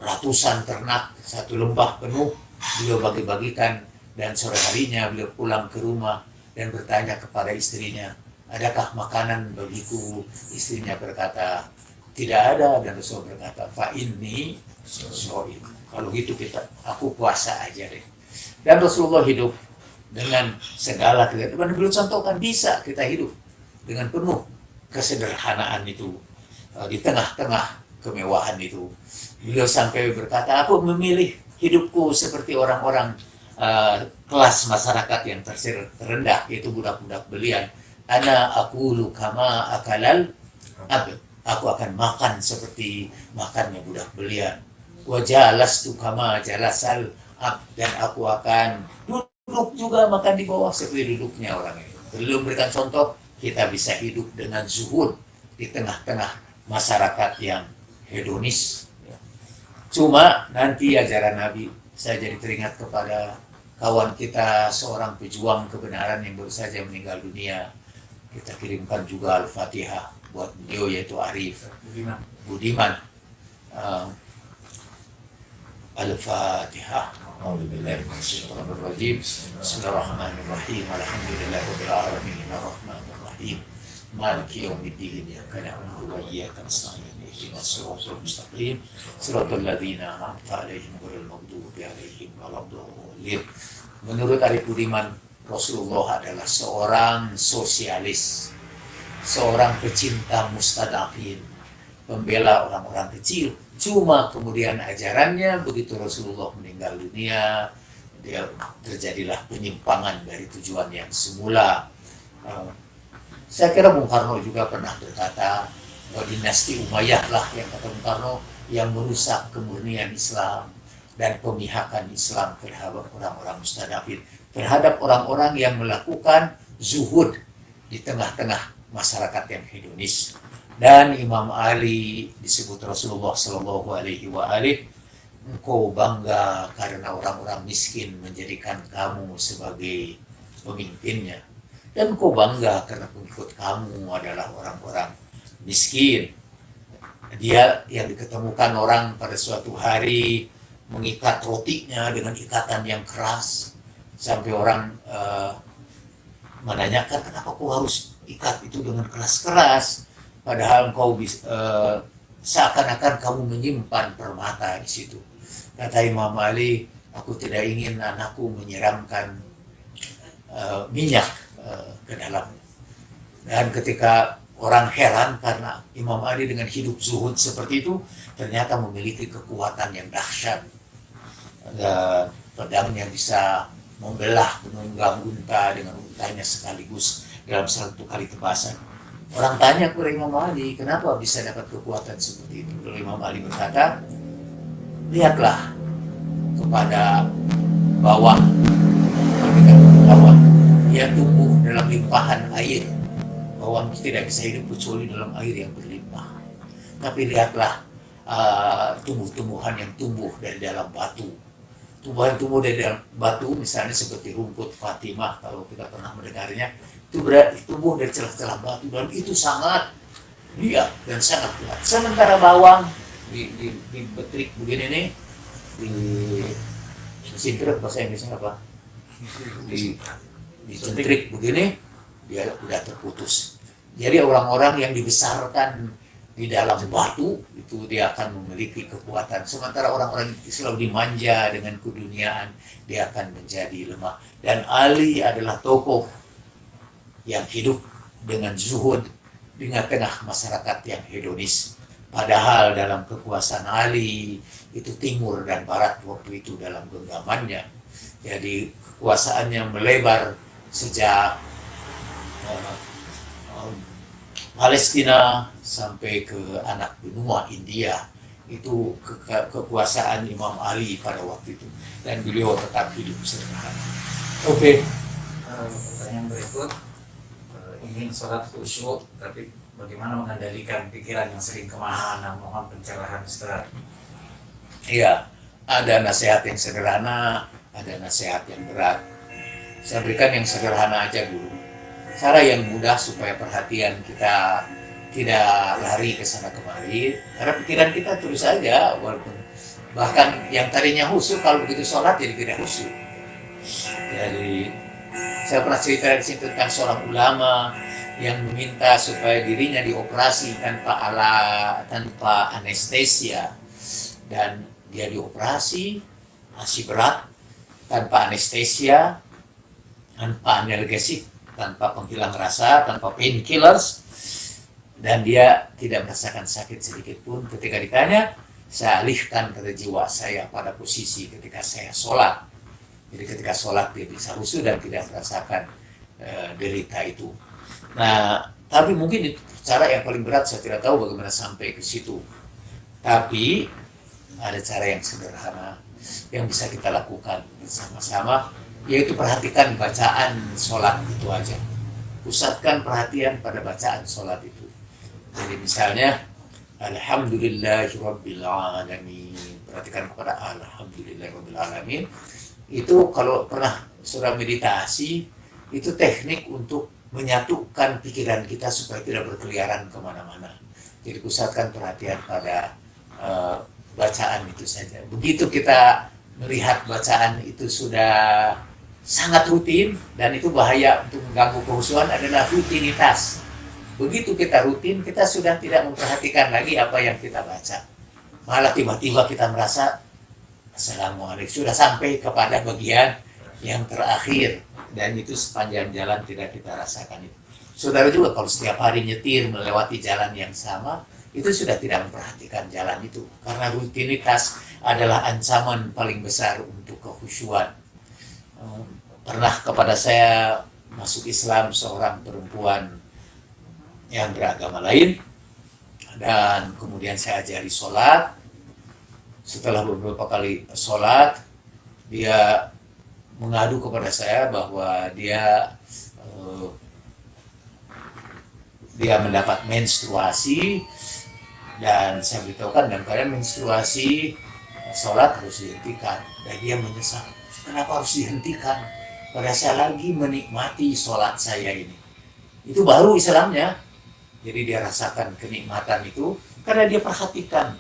Speaker 1: ratusan ternak, satu lembah penuh beliau bagi-bagikan. Dan sore harinya beliau pulang ke rumah dan bertanya kepada istrinya, adakah makanan bagiku? Istrinya berkata, tidak ada. Dan Rasul berkata, fa inni shaim. Kalau gitu aku puasa aja deh. Dan Rasulullah hidup dengan segala kegiatan. Beliau contohkan bisa kita hidup dengan penuh kesederhanaan itu, di tengah-tengah kemewahan itu. Beliau sampai berkata, aku memilih hidupku seperti orang-orang kelas masyarakat yang terendah, yaitu budak-budak belian. Ana aqulu kama akalal abd. Aku akan makan seperti makannya budak belian. Wa jalastu kama jalasal abd. Dan aku akan duduk juga makan di bawah seperti duduknya orang itu. Beliau memberikan contoh kita bisa hidup dengan zuhud di tengah-tengah masyarakat yang hedonis. Cuma nanti ajaran Nabi, saya jadi teringat kepada kawan kita, seorang pejuang kebenaran yang baru saja meninggal dunia. Kita kirimkan juga Al-Fatihah buat beliau, yaitu Arif Budiman. Al-Fatihah. Bismillahirrahmanirrahim. Bismillahirrahmanirrahim. Alhamdulillahirabbil alamin. Arrahmanirrahim. Maliki yaumiddin. Iyyaka na'budu wa iyyaka nasta'in. Ihdinas siratal mustaqim. Siratal ladzina an'amta 'alaihim ghairil maghdubi 'alaihim waladdallin. Menurut Arif Budiman, Rasulullah adalah seorang sosialis, seorang pecinta mustadafin, pembela orang-orang kecil. Cuma kemudian ajarannya begitu Rasulullah meninggal dunia, dia terjadilah penyimpangan dari tujuan yang semula. Saya kira Bung Karno juga pernah berkata bahwa dinasti Umayyah lah yang kata Bung Karno yang merusak kemurnian Islam dan pemihakan Islam terhadap orang-orang mustadafin, terhadap orang-orang yang melakukan zuhud di tengah-tengah masyarakat yang hedonis. Dan Imam Ali disebut Rasulullah Shallallahu Alaihi Wasallam, engkau bangga karena orang-orang miskin menjadikan kamu sebagai pemimpinnya, dan engkau bangga karena pengikut kamu adalah orang-orang miskin. Dia yang diketemukan orang pada suatu hari mengikat rotinya dengan ikatan yang keras, sampai orang menanyakan, kenapa kau harus ikat itu dengan keras-keras, padahal kau seakan-akan kamu menyimpan permata di situ. Kata Imam Ali, aku tidak ingin anakku menyiramkan minyak ke dalam. Dan ketika orang heran karena Imam Ali dengan hidup zuhud seperti itu ternyata memiliki kekuatan yang dahsyat. Pedangnya bisa membelah penunggang unta dengan untanya sekaligus dalam satu kali tebasan. Orang tanya kepada Imam Ali, kenapa bisa dapat kekuatan seperti itu? Lalu Imam Ali berkata, lihatlah kepada bawah, ia tumbuh dalam limpahan air. Bawang tidak bisa hidup kecuali dalam air yang berlimpah. Tapi lihatlah tumbuh-tumbuhan yang tumbuh dari dalam batu. tumbuhan-tumbuhan dari dalam batu, misalnya seperti rumput Fatimah kalau kita pernah mendengarnya, itu berarti tumbuh dari celah-celah batu dan itu sangat liat dan sangat kuat. Sementara bawang di betrik begini nih, di sintrik bahasa Inggrisnya apa? Di centrik begini, dia udah terputus. Jadi orang-orang yang dibesarkan di dalam batu itu dia akan memiliki kekuatan. Sementara orang-orang yang selalu dimanja dengan keduniaan, dia akan menjadi lemah. Dan Ali adalah tokoh yang hidup dengan zuhud di tengah masyarakat yang hedonis. Padahal dalam kekuasaan Ali itu timur dan barat waktu itu dalam genggamannya. Jadi kekuasaannya melebar sejak Palestina sampai ke anak benua India. Itu kekuasaan Imam Ali pada waktu itu, dan beliau tetap hidup sederhana. Oke.
Speaker 3: Pertanyaan berikut, ingin sholat khusyuk tapi bagaimana mengendalikan pikiran yang sering kemana-mana? Mohon pencerahan Ustaz.
Speaker 1: Iya, ada nasihat yang sederhana, ada nasihat yang berat. Saya berikan yang sederhana aja dulu. Cara yang mudah supaya perhatian kita tidak lari ke sana kemari, karena pikiran kita terus saja, walaupun bahkan yang tadinya khusyuk kalau begitu sholat jadi tidak khusyuk. Jadi saya pernah cerita di sini tentang seorang ulama yang meminta supaya dirinya dioperasi tanpa anestesia, dan dia dioperasi masih berat tanpa anestesia, tanpa analgesik, tanpa penghilang rasa, tanpa painkillers, dan dia tidak merasakan sakit sedikit pun. Ketika ditanya, saya alihkan pada jiwa saya pada posisi ketika saya sholat. Jadi ketika sholat dia bisa khusyuk dan tidak merasakan derita itu. Nah, tapi mungkin itu cara yang paling berat, saya tidak tahu bagaimana sampai ke situ. Tapi ada cara yang sederhana yang bisa kita lakukan bersama-sama, yaitu perhatikan bacaan sholat itu aja. Pusatkan perhatian pada bacaan sholat itu. Jadi misalnya, Alhamdulillahirabbil alamin. Perhatikan kepada Alhamdulillahirabbil alamin. Itu kalau pernah surah meditasi, itu teknik untuk menyatukan pikiran kita supaya tidak berkeliaran kemana-mana. Jadi pusatkan perhatian pada bacaan itu saja. Begitu kita melihat bacaan itu sudah sangat rutin, dan itu bahaya untuk mengganggu kehusuan adalah rutinitas. Begitu kita rutin, kita sudah tidak memperhatikan lagi apa yang kita baca. Malah tiba-tiba kita merasa Assalamualaikum, sudah sampai kepada bagian yang terakhir, dan itu sepanjang jalan tidak kita rasakan itu. Saudara juga kalau setiap hari nyetir melewati jalan yang sama, itu sudah tidak memperhatikan jalan itu, karena rutinitas adalah ancaman paling besar untuk kekhusyuan. Pernah kepada saya masuk Islam seorang perempuan yang beragama lain, dan kemudian saya ajari sholat. Setelah beberapa kali sholat, dia mengadu kepada saya bahwa dia mendapat menstruasi, dan saya beritahukan dalam keadaan menstruasi sholat harus dihentikan, dan dia menyesal, kenapa harus dihentikan pada saya lagi menikmati sholat saya ini. Itu baru Islamnya. Jadi dia rasakan kenikmatan itu karena dia perhatikan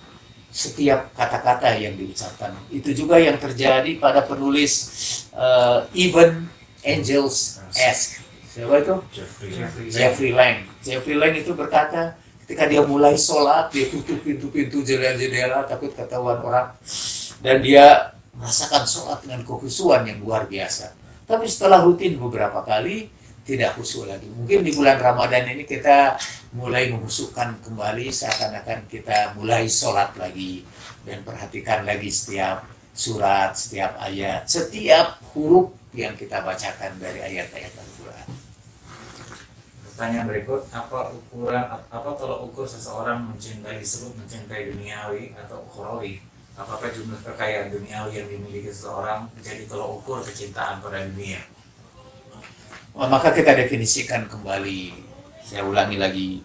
Speaker 1: setiap kata-kata yang diucapkan. Itu juga yang terjadi pada penulis Even Angels Ask. Siapa itu? Jeffrey Lang. Jeffrey Lang itu berkata, ketika dia mulai sholat, dia tutup pintu-pintu, jendela-jendela, takut ketahuan orang, dan dia merasakan sholat dengan kekhusyuan yang luar biasa. Tapi setelah rutin beberapa kali, tidak khusyuk lagi. Mungkin di bulan Ramadan ini kita mulai menghusyukkan kembali, seakan-akan kita mulai sholat lagi, dan perhatikan lagi setiap surat, setiap ayat, setiap huruf yang kita bacakan dari ayat-ayat Al-Quran.
Speaker 3: Pertanyaan berikut, apa tolak ukur seseorang disebut mencintai duniawi atau ukhrawi? Apakah jumlah kekayaan duniawi yang dimiliki seseorang menjadi tolak ukur kecintaan pada dunia?
Speaker 1: Maka kita definisikan kembali, saya ulangi lagi,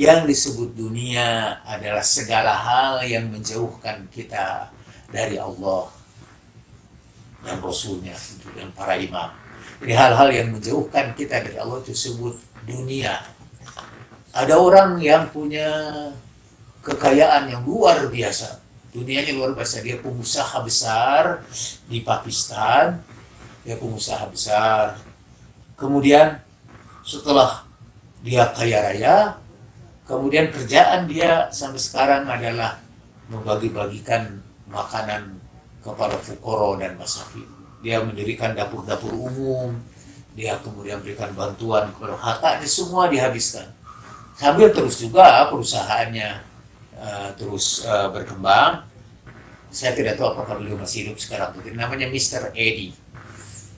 Speaker 1: yang disebut dunia adalah segala hal yang menjauhkan kita dari Allah. dan Rasulnya dan para imam. Jadi hal-hal yang menjauhkan kita dari Allah itu disebut dunia. Ada orang yang punya kekayaan yang luar biasa, dunianya luar biasa, dia pengusaha besar di Pakistan, dia pengusaha besar. Kemudian setelah dia kaya raya, kemudian kerjaan dia sampai sekarang adalah membagi-bagikan makanan kepada fukoro dan masakin. Dia mendirikan dapur-dapur umum, dia kemudian berikan bantuan kepada hartanya semua dihabiskan. Sambil terus juga perusahaannya terus berkembang. Saya tidak tahu apakah beliau masih hidup sekarang. Namanya Mr. Eddie.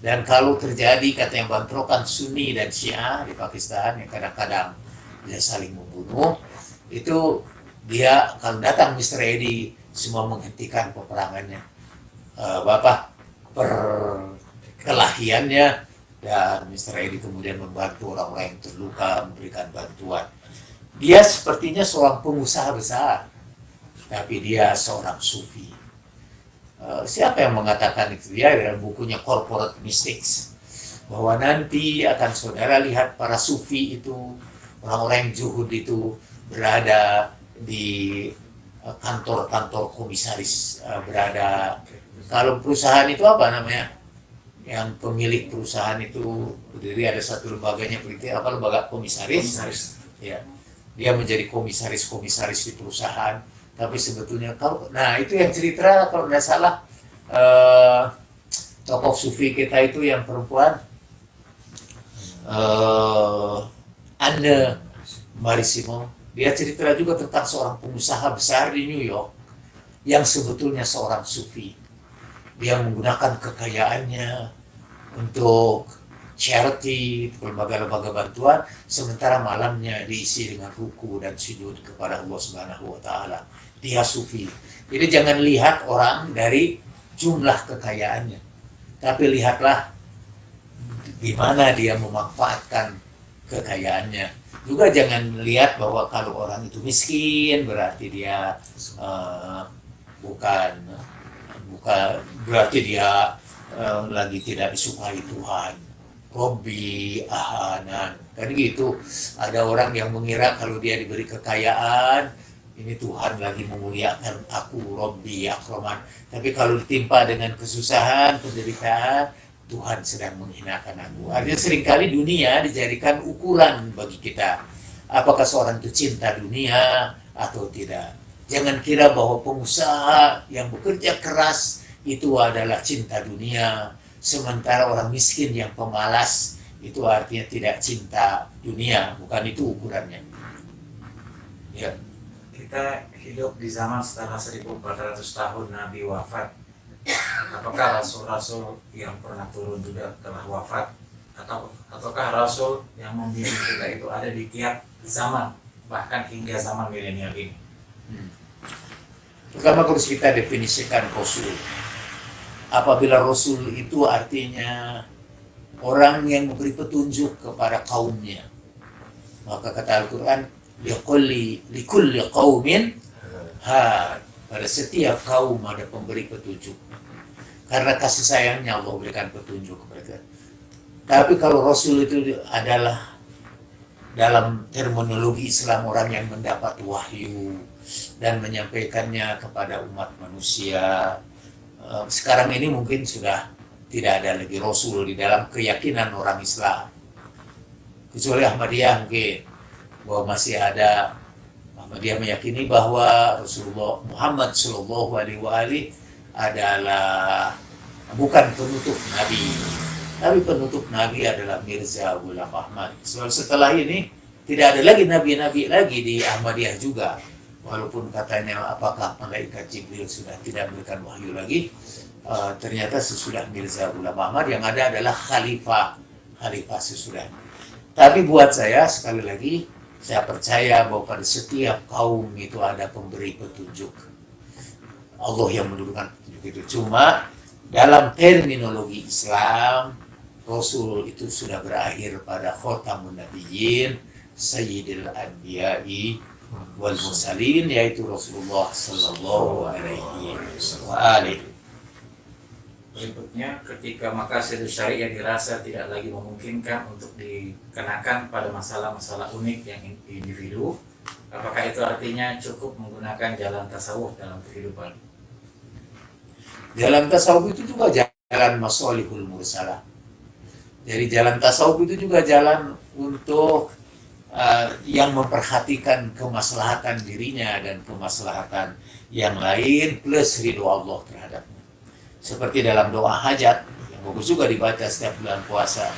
Speaker 1: Dan kalau terjadi katanya bentrokan Sunni dan Syiah di Pakistan yang kadang-kadang dia saling membunuh, itu dia kalau datang Mr. Eddie semua menghentikan peperangannya, perkelahiannya, dan Mr. Eddie kemudian membantu orang-orang yang terluka, memberikan bantuan. Dia sepertinya seorang pengusaha besar, tapi dia seorang sufi. Siapa yang mengatakan itu? Dia dalam bukunya Corporate Mystics, bahwa nanti akan saudara lihat para sufi itu, orang-orang yang zuhud itu berada di kantor-kantor komisaris, berada, kalau perusahaan itu apa namanya, yang pemilik perusahaan itu berdiri ada satu lembaganya, apa lembaga komisaris. Ya, dia menjadi komisaris di perusahaan. Tapi sebetulnya nah itu yang cerita kalau nggak salah tokoh sufi kita itu yang perempuan, Anne Marisimo, dia cerita juga tentang seorang pengusaha besar di New York yang sebetulnya seorang sufi. Dia menggunakan kekayaannya untuk charity, lembaga-lembaga bantuan, sementara malamnya diisi dengan ruku dan sujud kepada Allah Subhanahu wa Ta'ala. Dia sufi. Jadi jangan lihat orang dari jumlah kekayaannya, tapi lihatlah di mana dia memanfaatkan kekayaannya. Juga jangan lihat bahwa kalau orang itu miskin berarti dia bukan berarti dia lagi tidak disukai Tuhan. Robbi ahanan, kan gitu. Ada orang yang mengira kalau dia diberi kekayaan, ini Tuhan lagi memuliakan aku, Robbi akroman. Tapi kalau ditimpa dengan kesusahan, penderitaan, Tuhan sedang menghinakan aku. Artinya seringkali dunia dijadikan ukuran bagi kita. Apakah seorang itu cinta dunia atau tidak? Jangan kira bahwa pengusaha yang bekerja keras itu adalah cinta dunia. Sementara orang miskin yang pemalas itu artinya tidak cinta dunia, bukan itu ukurannya. Ya.
Speaker 3: Kita hidup di zaman setelah 1400 tahun Nabi wafat. Apakah rasul-rasul yang pernah turun juga telah wafat? Ataukah rasul yang membimbing kita itu ada di tiap zaman, bahkan hingga zaman milenial ini?
Speaker 1: Pertama harus kita definisikan rasul. Apabila Rasul itu artinya orang yang memberi petunjuk kepada kaumnya, maka kata Al-Quran, likulli qaumin had, pada setiap kaum ada pemberi petunjuk. Karena kasih sayangnya Allah berikan petunjuk kepada kita. Tapi kalau Rasul itu adalah dalam terminologi Islam orang yang mendapat wahyu dan menyampaikannya kepada umat manusia. Sekarang ini mungkin sudah tidak ada lagi Rasul di dalam keyakinan orang Islam, kecuali Ahmadiyah mungkin, bahwa masih ada. Ahmadiyah meyakini bahwa Rasulullah Muhammad SAW adalah bukan penutup Nabi, tapi penutup Nabi adalah Mirza Ghulam Ahmad. Setelah ini tidak ada lagi Nabi-Nabi lagi di Ahmadiyah juga. Walaupun katanya apakah malaikat Jibril sudah tidak memberikan wahyu lagi, ternyata sesudah Mirza Ghulam Ahmad yang ada adalah khalifah sesudah. Tapi buat saya sekali lagi, saya percaya bahwa pada setiap kaum itu ada pemberi petunjuk. Allah yang menurunkan petunjuk itu. Cuma dalam terminologi Islam, Rasul itu sudah berakhir pada Khatamun Nabiyyin, Sayyidil Anbiya'i wal Mursalin, yaitu Rasulullah Sallallahu Alaihi Wasallam.
Speaker 3: Berikutnya, ketika maqasid syariah dirasa tidak lagi memungkinkan untuk dikenakan pada masalah-masalah unik yang individu, apakah itu artinya cukup menggunakan jalan tasawuf dalam kehidupan?
Speaker 1: Jalan tasawuf itu juga jalan masolihul mursalah. Jadi jalan tasawuf itu juga jalan untuk yang memperhatikan kemaslahatan dirinya dan kemaslahatan yang lain plus ridho Allah terhadapnya. Seperti dalam doa hajat yang bagus juga dibaca setiap bulan puasa.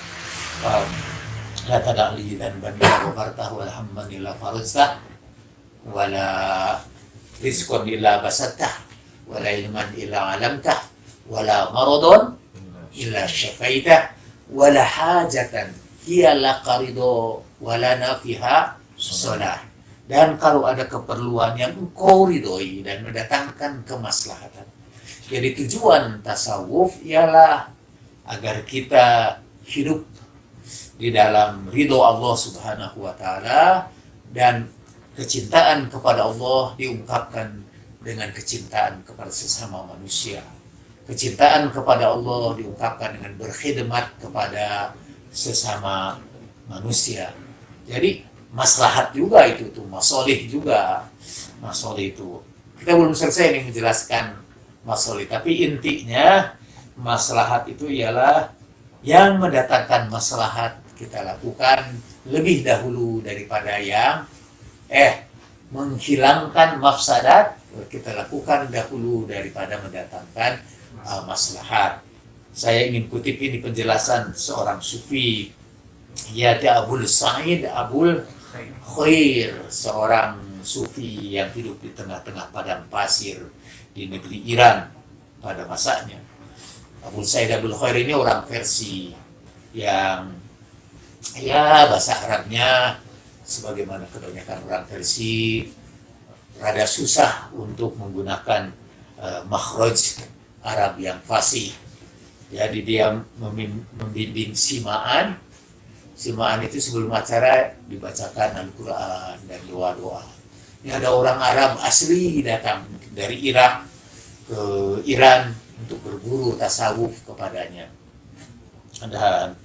Speaker 1: La tada'li dan bandar wafartah walhamdulillah faruztah wala rizqan illa basattah wala ilman illa alamtah wala maradun illa syafaitah wala hajatan hiya laqarido wala nafiha solah. Dan kalau ada keperluan yang engkau ridhoi dan mendatangkan kemaslahatan. Jadi tujuan tasawuf ialah agar kita hidup di dalam ridho Allah Subhanahu wa taala, dan kecintaan kepada Allah diungkapkan dengan kecintaan kepada sesama manusia. Kecintaan kepada Allah diungkapkan dengan berkhidmat kepada sesama manusia. Jadi maslahat juga itu tuh, masolih juga. Masolih itu. Kita belum selesai nih menjelaskan masolih, tapi intinya maslahat itu ialah yang mendatangkan maslahat kita lakukan lebih dahulu daripada yang menghilangkan mafsadat kita lakukan dahulu daripada mendatangkan maslahat. Saya ingin kutip ini penjelasan seorang sufi, yaitu Abul Sa'id Abul Khair, seorang sufi yang hidup di tengah-tengah padang pasir di negeri Iran pada masanya. Abul Sa'id Abul Khair ini orang Persia yang bahasa Arabnya sebagaimana kebanyakan orang Persia rada susah untuk menggunakan makhraj Arab yang fasih. Jadi dia membimbing simaan. Simaan itu sebelum acara dibacakan Al-Quran dan doa-doa. Ini ada orang Arab asli datang dari Irak ke Iran untuk berburu tasawuf kepadanya. Dan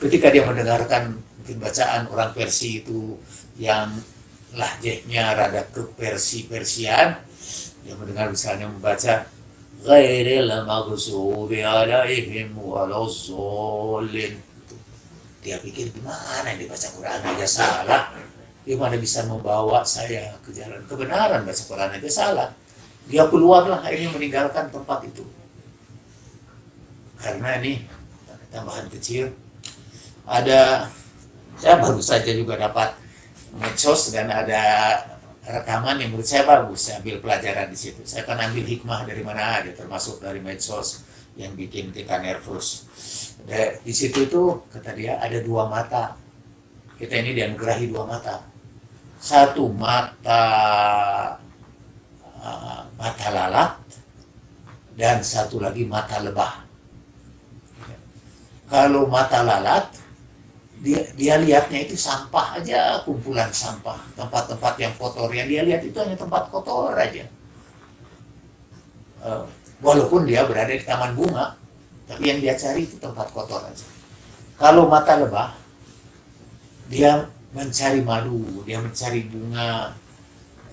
Speaker 1: ketika dia mendengarkan mungkin bacaan orang Persia itu yang lahjahnya rada ke Persian, dia mendengar misalnya membaca ghairil maghdubi alaihim waladdallin. Dia pikir gimana yang dibaca Quran aja salah, gimana bisa membawa saya ke jalan kebenaran, baca Quran aja salah. Dia keluarlah akhirnya meninggalkan tempat itu. Karena ini tambahan kecil, saya baru saja juga dapat medsos dan ada rekaman yang menurut saya bagus. Saya ambil pelajaran di situ. Saya akan ambil hikmah dari mana aja, termasuk dari medsos yang bikin kita nervous. Di situ tuh kata dia ada dua mata. Kita ini dianugerahi dua mata. Satu mata lalat dan satu lagi mata lebah. Kalau mata lalat dia lihatnya itu sampah aja, kumpulan sampah, tempat-tempat yang kotor yang dia lihat itu hanya tempat kotor aja. Walaupun dia berada di taman bunga, tapi yang dia cari itu tempat kotor aja. Kalau mata lebah, dia mencari madu, dia mencari bunga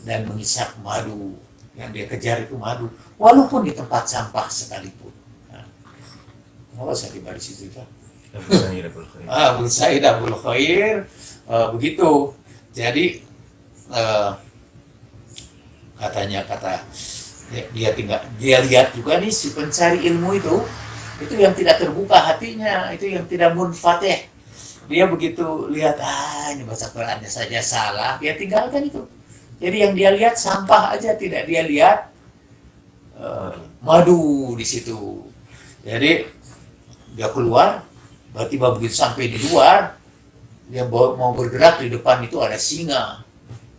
Speaker 1: dan mengisap madu. Yang dia kejar itu madu, walaupun di tempat sampah sekalipun. Mau saya tiba di situ kan? Abul Sa'id Abul Khair begitu. Jadi dia lihat juga nih si pencari ilmu itu yang tidak terbuka hatinya, itu yang tidak munfatih. Dia begitu lihat ini baca Qurannya saja salah, dia tinggalkan itu. Jadi yang dia lihat sampah aja, tidak dia lihat madu di situ. Jadi dia keluar, tiba-tiba begitu sampai di luar, dia mau bergerak, di depan itu ada singa.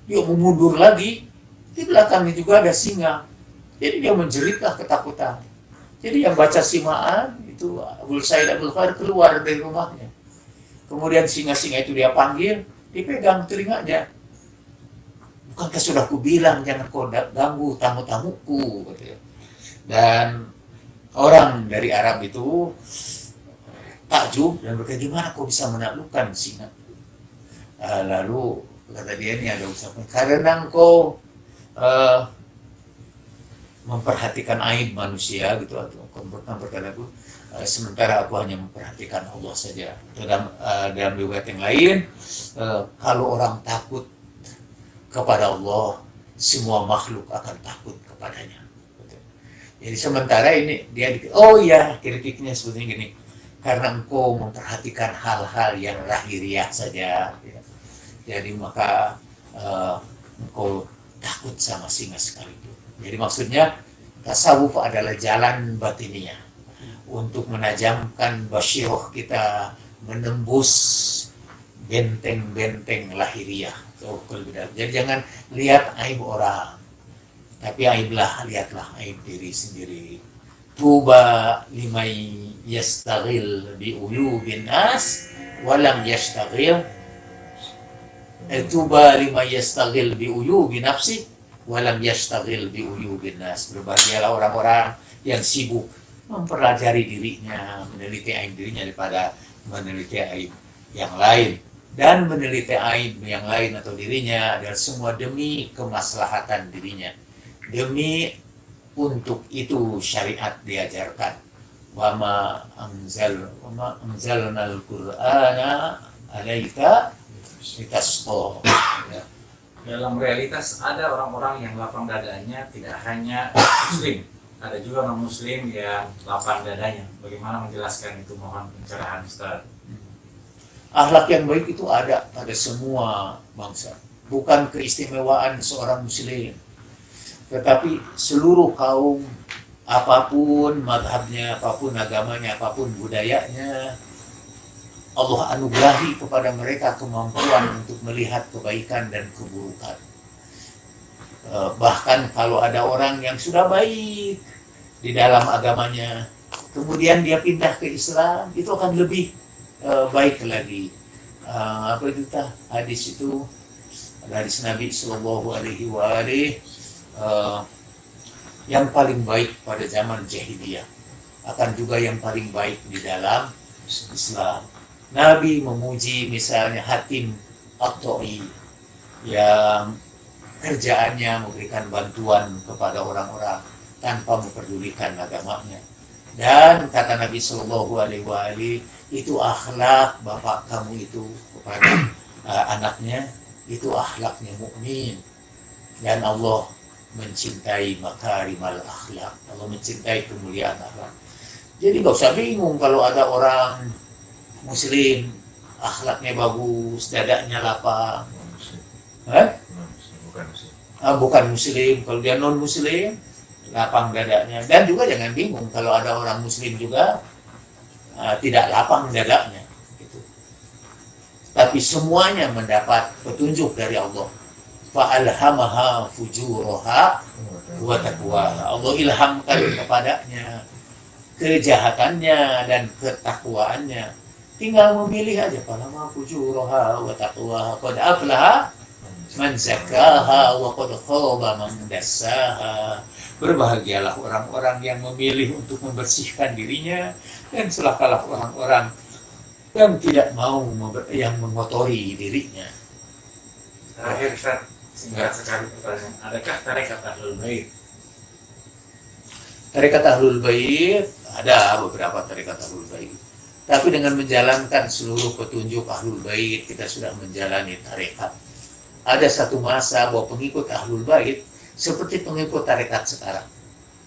Speaker 1: Dia mau mundur lagi, di belakangnya juga ada singa. Jadi dia menjeritlah ketakutan. Jadi yang baca simaan itu Abul Sa'id Abul Khair keluar dari rumahnya. Kemudian singa-singa itu dia panggil, dipegang telinganya. Bukankah sudah kubilang jangan kau ganggu tamu-tamuku, gitu ya. Dan orang dari Arab itu takjub dan berkata, gimana kau bisa menaklukkan singa? Lalu kata dia, ini ada ucapan, karena engkau memperhatikan aib manusia gitu, atau berkata aku, sementara aku hanya memperhatikan Allah saja. Dalam riwayat yang lain, kalau orang takut kepada Allah, semua makhluk akan takut kepadanya. Jadi sementara ini dia, oh ya, kritiknya seperti gini, karena engkau memperhatikan hal-hal yang lahiriah saja, ya. Jadi maka engkau takut sama singa sekalipun. Jadi maksudnya tasawuf adalah jalan batiniah untuk menajamkan basyirah kita, menembus benteng-benteng lahiriah. Jadi jangan lihat aib orang, tapi lihatlah aib diri sendiri. Tuba limay yastaghil bi uyubin nas walam yastaghil. Tuba limay yastaghil bi uyubi nafsi walam yastaghil bi uyubin nas. Berbahagialah orang-orang yang sibuk mempelajari dirinya, meneliti aib dirinya daripada meneliti aib yang lain. Dan meneliti aib yang lain atau dirinya adalah semua demi kemaslahatan dirinya. Demi untuk itu syariat diajarkan. Wa ma anzalnal Qur'ana 'alaika litasqa. Ya.
Speaker 3: Dalam realitas ada orang-orang yang lapang dadanya tidak hanya muslim, ada juga non muslim yang lapang dadanya. Bagaimana menjelaskan itu, mohon pencerahan Ustaz.
Speaker 1: Akhlak yang baik itu ada pada semua bangsa. Bukan keistimewaan seorang muslim, tetapi seluruh kaum, apapun madhabnya, apapun agamanya, apapun budayanya, Allah anugerahi kepada mereka kemampuan untuk melihat kebaikan dan keburukan. Bahkan kalau ada orang yang sudah baik di dalam agamanya, kemudian dia pindah ke Islam, itu akan lebih baik lagi. Apa itu hadis itu, hadis Nabi Sallallahu Alaihi Wasallam, yang paling baik pada zaman jahiliyah akan juga yang paling baik di dalam Islam. Nabi memuji misalnya Hatim At-Ta'i yang kerjaannya memberikan bantuan kepada orang-orang tanpa memperdulikan agamanya. Dan kata Nabi Sallallahu Alaihi Wasallam, itu akhlak bapak kamu itu kepada anaknya, itu akhlaknya mukmin. Dan Allah mencintai makarimal akhlak, Allah mencintai kemuliaan akhlak. Jadi gak usah bingung kalau ada orang muslim akhlaknya bagus, dadanya lapang. Bukan muslim, kalau dia non muslim lapang dadanya. Dan juga jangan bingung kalau ada orang muslim juga tidak lapang dadanya gitu. Tapi semuanya mendapat petunjuk dari Allah. Fa'alhamaha fujuraha wa taqwaha. Allah ilhamkan kepadanya kejahatannya dan ketakwaannya. Tinggal memilih aja. Fa'alhamaha fujuraha wa taqwaha. Qad aflaha man zakkaha wa qad khaba man dassaha. Berbahagialah orang-orang yang memilih untuk membersihkan dirinya, dan celakalah orang-orang yang tidak mau yang mengotori dirinya.
Speaker 3: Terakhir Ustaz, singkat sekali pertanyaan, adakah tarekat Ahlul Bait?
Speaker 1: Tarekat Ahlul Bait, ada beberapa tarekat Ahlul Bait. Tapi dengan menjalankan seluruh petunjuk Ahlul Bait, kita sudah menjalani tarekat. Ada satu masa bahwa pengikut Ahlul Bait seperti pengikut tarekat sekarang.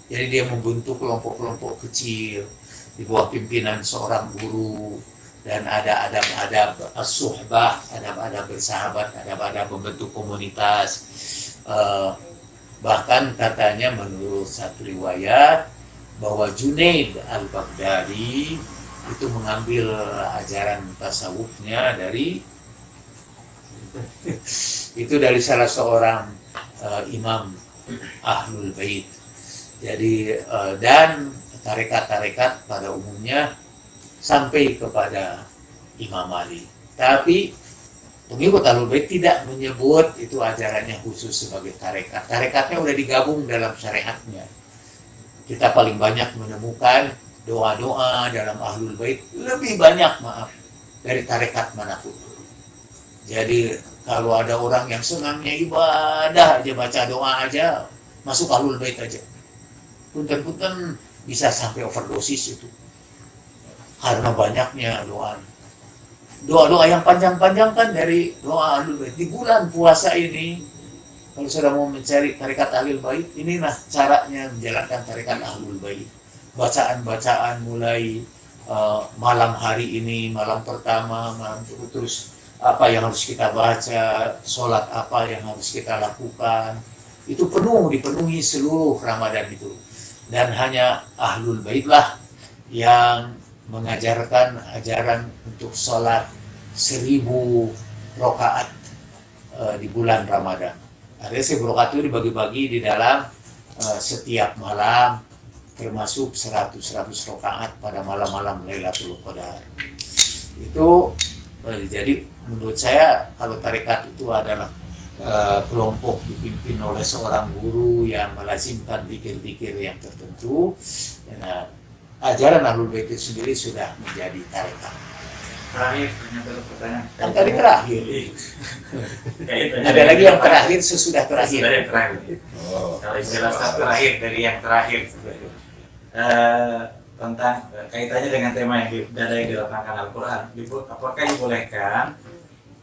Speaker 1: Jadi dia membentuk kelompok-kelompok kecil di bawah pimpinan seorang guru, dan ada adab-adab as-suhbah, adab-adab bersahabat, adab-adab membentuk komunitas. Bahkan katanya menurut satu riwayat bahwa Junaid al-Baghdadi itu mengambil ajaran tasawufnya dari dari salah seorang imam Ahlul Bait. Jadi dan tarekat-tarekat pada umumnya sampai kepada Imam Ali. Tapi pengikut Ahlul Bait tidak menyebut itu ajarannya khusus sebagai tarekat. Tarekatnya udah digabung dalam syariatnya. kita paling banyak menemukan doa-doa dalam Ahlul Bait lebih banyak dari tarekat manapun. Jadi kalau ada orang yang senangnya ibadah aja, baca doa aja, masuk Ahlul Bait aja, punten-punten bisa sampai overdosis itu karena banyaknya doa yang panjang-panjang kan dari doa Ahlul Bait. Di bulan puasa ini kalau sudah mau mencari tarekat Ahlul Bait, inilah caranya menjalankan tarekat Ahlul Bait. Bacaan-bacaan mulai malam hari ini, malam pertama, malam terus apa yang harus kita baca, sholat apa yang harus kita lakukan, itu dipenuhi seluruh Ramadan itu. Dan hanya Ahlul Bait lah yang mengajarkan ajaran untuk sholat 1000 rakaat di bulan Ramadan. Artinya 1000 rakaat itu dibagi-bagi di dalam setiap malam, termasuk 100 rakaat pada malam-malam Lailatul Qadar. Itu jadi menurut saya kalau tarekat itu adalah kelompok dipimpin oleh seorang guru yang melazimkan zikir-zikir yang tertentu. Nah, ajaran Ahlul Bait itu sendiri sudah menjadi tarekat.
Speaker 3: Terakhir, pertanyaan.
Speaker 1: Yang tadi terakhir. Ada lagi yang terakhir sesudah terakhir.
Speaker 3: Sesudah yang terakhir. Kalau istilah terakhir dari yang terakhir. Tentang kaitannya dengan tema yang dilapangkan Al-Quran. Apakah dibolehkan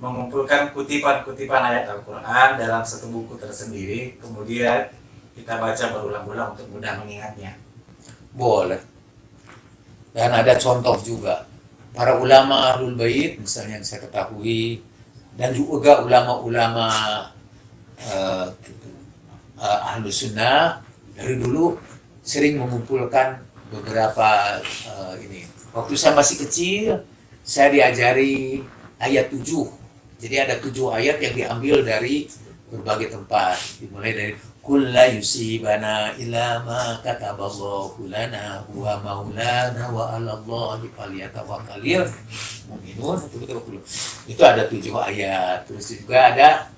Speaker 3: mengumpulkan kutipan-kutipan ayat Al-Quran dalam satu buku tersendiri, kemudian kita baca berulang-ulang untuk mudah mengingatnya?
Speaker 1: Boleh. Dan ada contoh juga. Para ulama Ahlul Bait, misalnya yang saya ketahui, dan juga ulama-ulama Ahlus Sunnah dari dulu sering mengumpulkan beberapa ini. Waktu saya masih kecil, saya diajari ayat 7. Jadi ada 7 ayat yang diambil dari berbagai tempat. Dimulai dari Qul la yusibana illa ma kataballahu lana huwa maulana wa 'alallahi falyatawakkalul mu'minun. Itu ada 7 ayat. Terus juga ada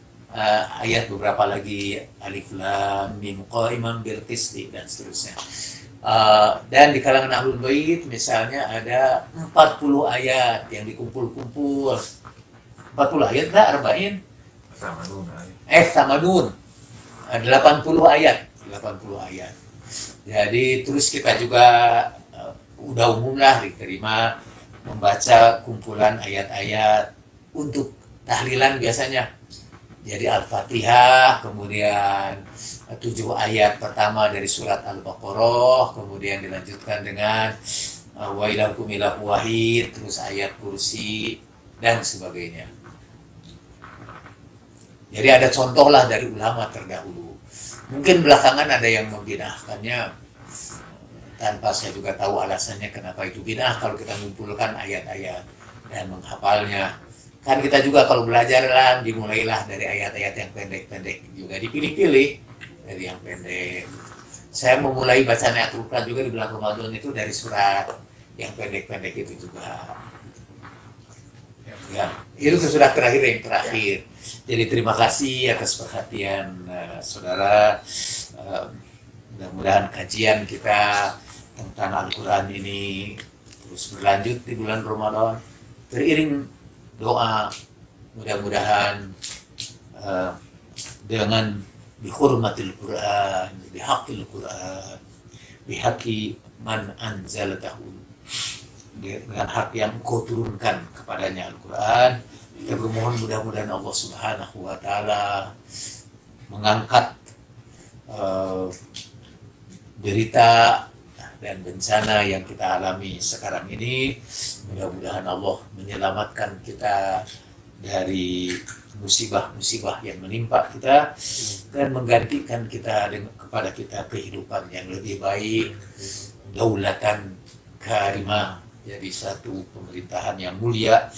Speaker 1: ayat beberapa lagi, alif lam mim qaiman bil qisti dan seterusnya. Dan di kalangan Ahlul Bait misalnya ada 40 ayat yang dikumpul-kumpul. 40 ayat enggak? Arba'in? Sama nun. 80 ayat. Jadi terus kita juga udah umum lah diterima membaca kumpulan ayat-ayat untuk tahlilan biasanya. Jadi Al-Fatihah, kemudian 7 ayat pertama dari surat Al-Baqarah, kemudian dilanjutkan dengan wa ilahukum ilahu wahid, terus ayat kursi dan sebagainya. Jadi ada contoh lah dari ulama terdahulu. Mungkin belakangan ada yang membid'ahkannya tanpa saya juga tahu alasannya kenapa itu bid'ah kalau kita mengumpulkan ayat-ayat dan menghafalnya. Kan kita juga kalau belajar lah dimulailah dari ayat-ayat yang pendek-pendek, juga dipilih-pilih dari yang pendek. Saya memulai bacaan Al-Quran juga di bulan Ramadan itu dari surat yang pendek-pendek itu juga. Ya, itu surat terakhir yang terakhir. Jadi terima kasih atas perhatian saudara. Mudah-mudahan kajian kita tentang Al-Quran ini terus berlanjut di bulan Ramadan. Teriring doa, mudah-mudahan dengan bihurmatil Quran, bihaqil Quran, bihaqi man anzalatahu, dengan hak yang kau turunkan kepadanya Al-Quran. Kita bermohon mudah-mudahan Allah Subhanahu wa Ta'ala mengangkat derita dan bencana yang kita alami sekarang ini. Mudah-mudahan Allah menyelamatkan kita dari musibah-musibah yang menimpa kita dan menggantikan kita kepada kita kehidupan yang lebih baik, daulatan karimah, jadi satu pemerintahan yang mulia,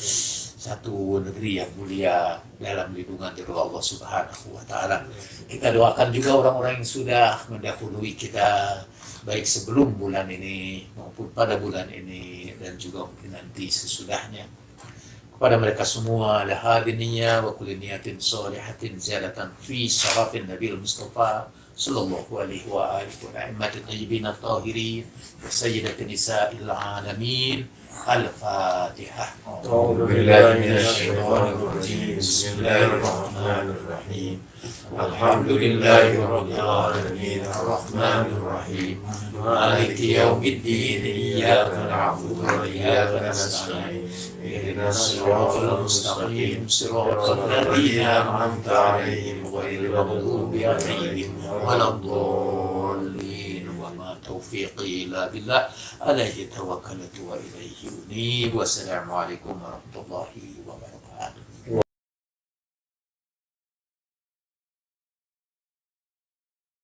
Speaker 1: satu negeri yang mulia dalam lindungan dari Allah Subhanahu wa Ta'ala. Kita doakan juga orang-orang yang sudah mendahului kita, baik sebelum bulan ini maupun pada bulan ini dan juga mungkin nanti sesudahnya. Kepada mereka semua, la hadiniya wa kulli niyatin shalihatin ziyadatan fi syarafin Nabil Mustafa sallallahu alaihi wa alihi wa a'immati tayyibin at-tahirin wa sayyidati nisa'il alamin. Al-Fatihah.
Speaker 2: أعوذ بالله من الشيطان الرجيم بسم الله الرحمن الرحيم الحمد لله رب العالمين الرحمن الرحيم مالك يوم الدين إياك نعبد وإياك نستعين اهدنا الصراط المستقيم صراط الذين أنعمت عليهم غير المغضوب عليهم ولا الضالين وما توفيقي إلا بالله عليه توكلت وإليه أنيب والسلام عليكم ورحمة الله وبركاته.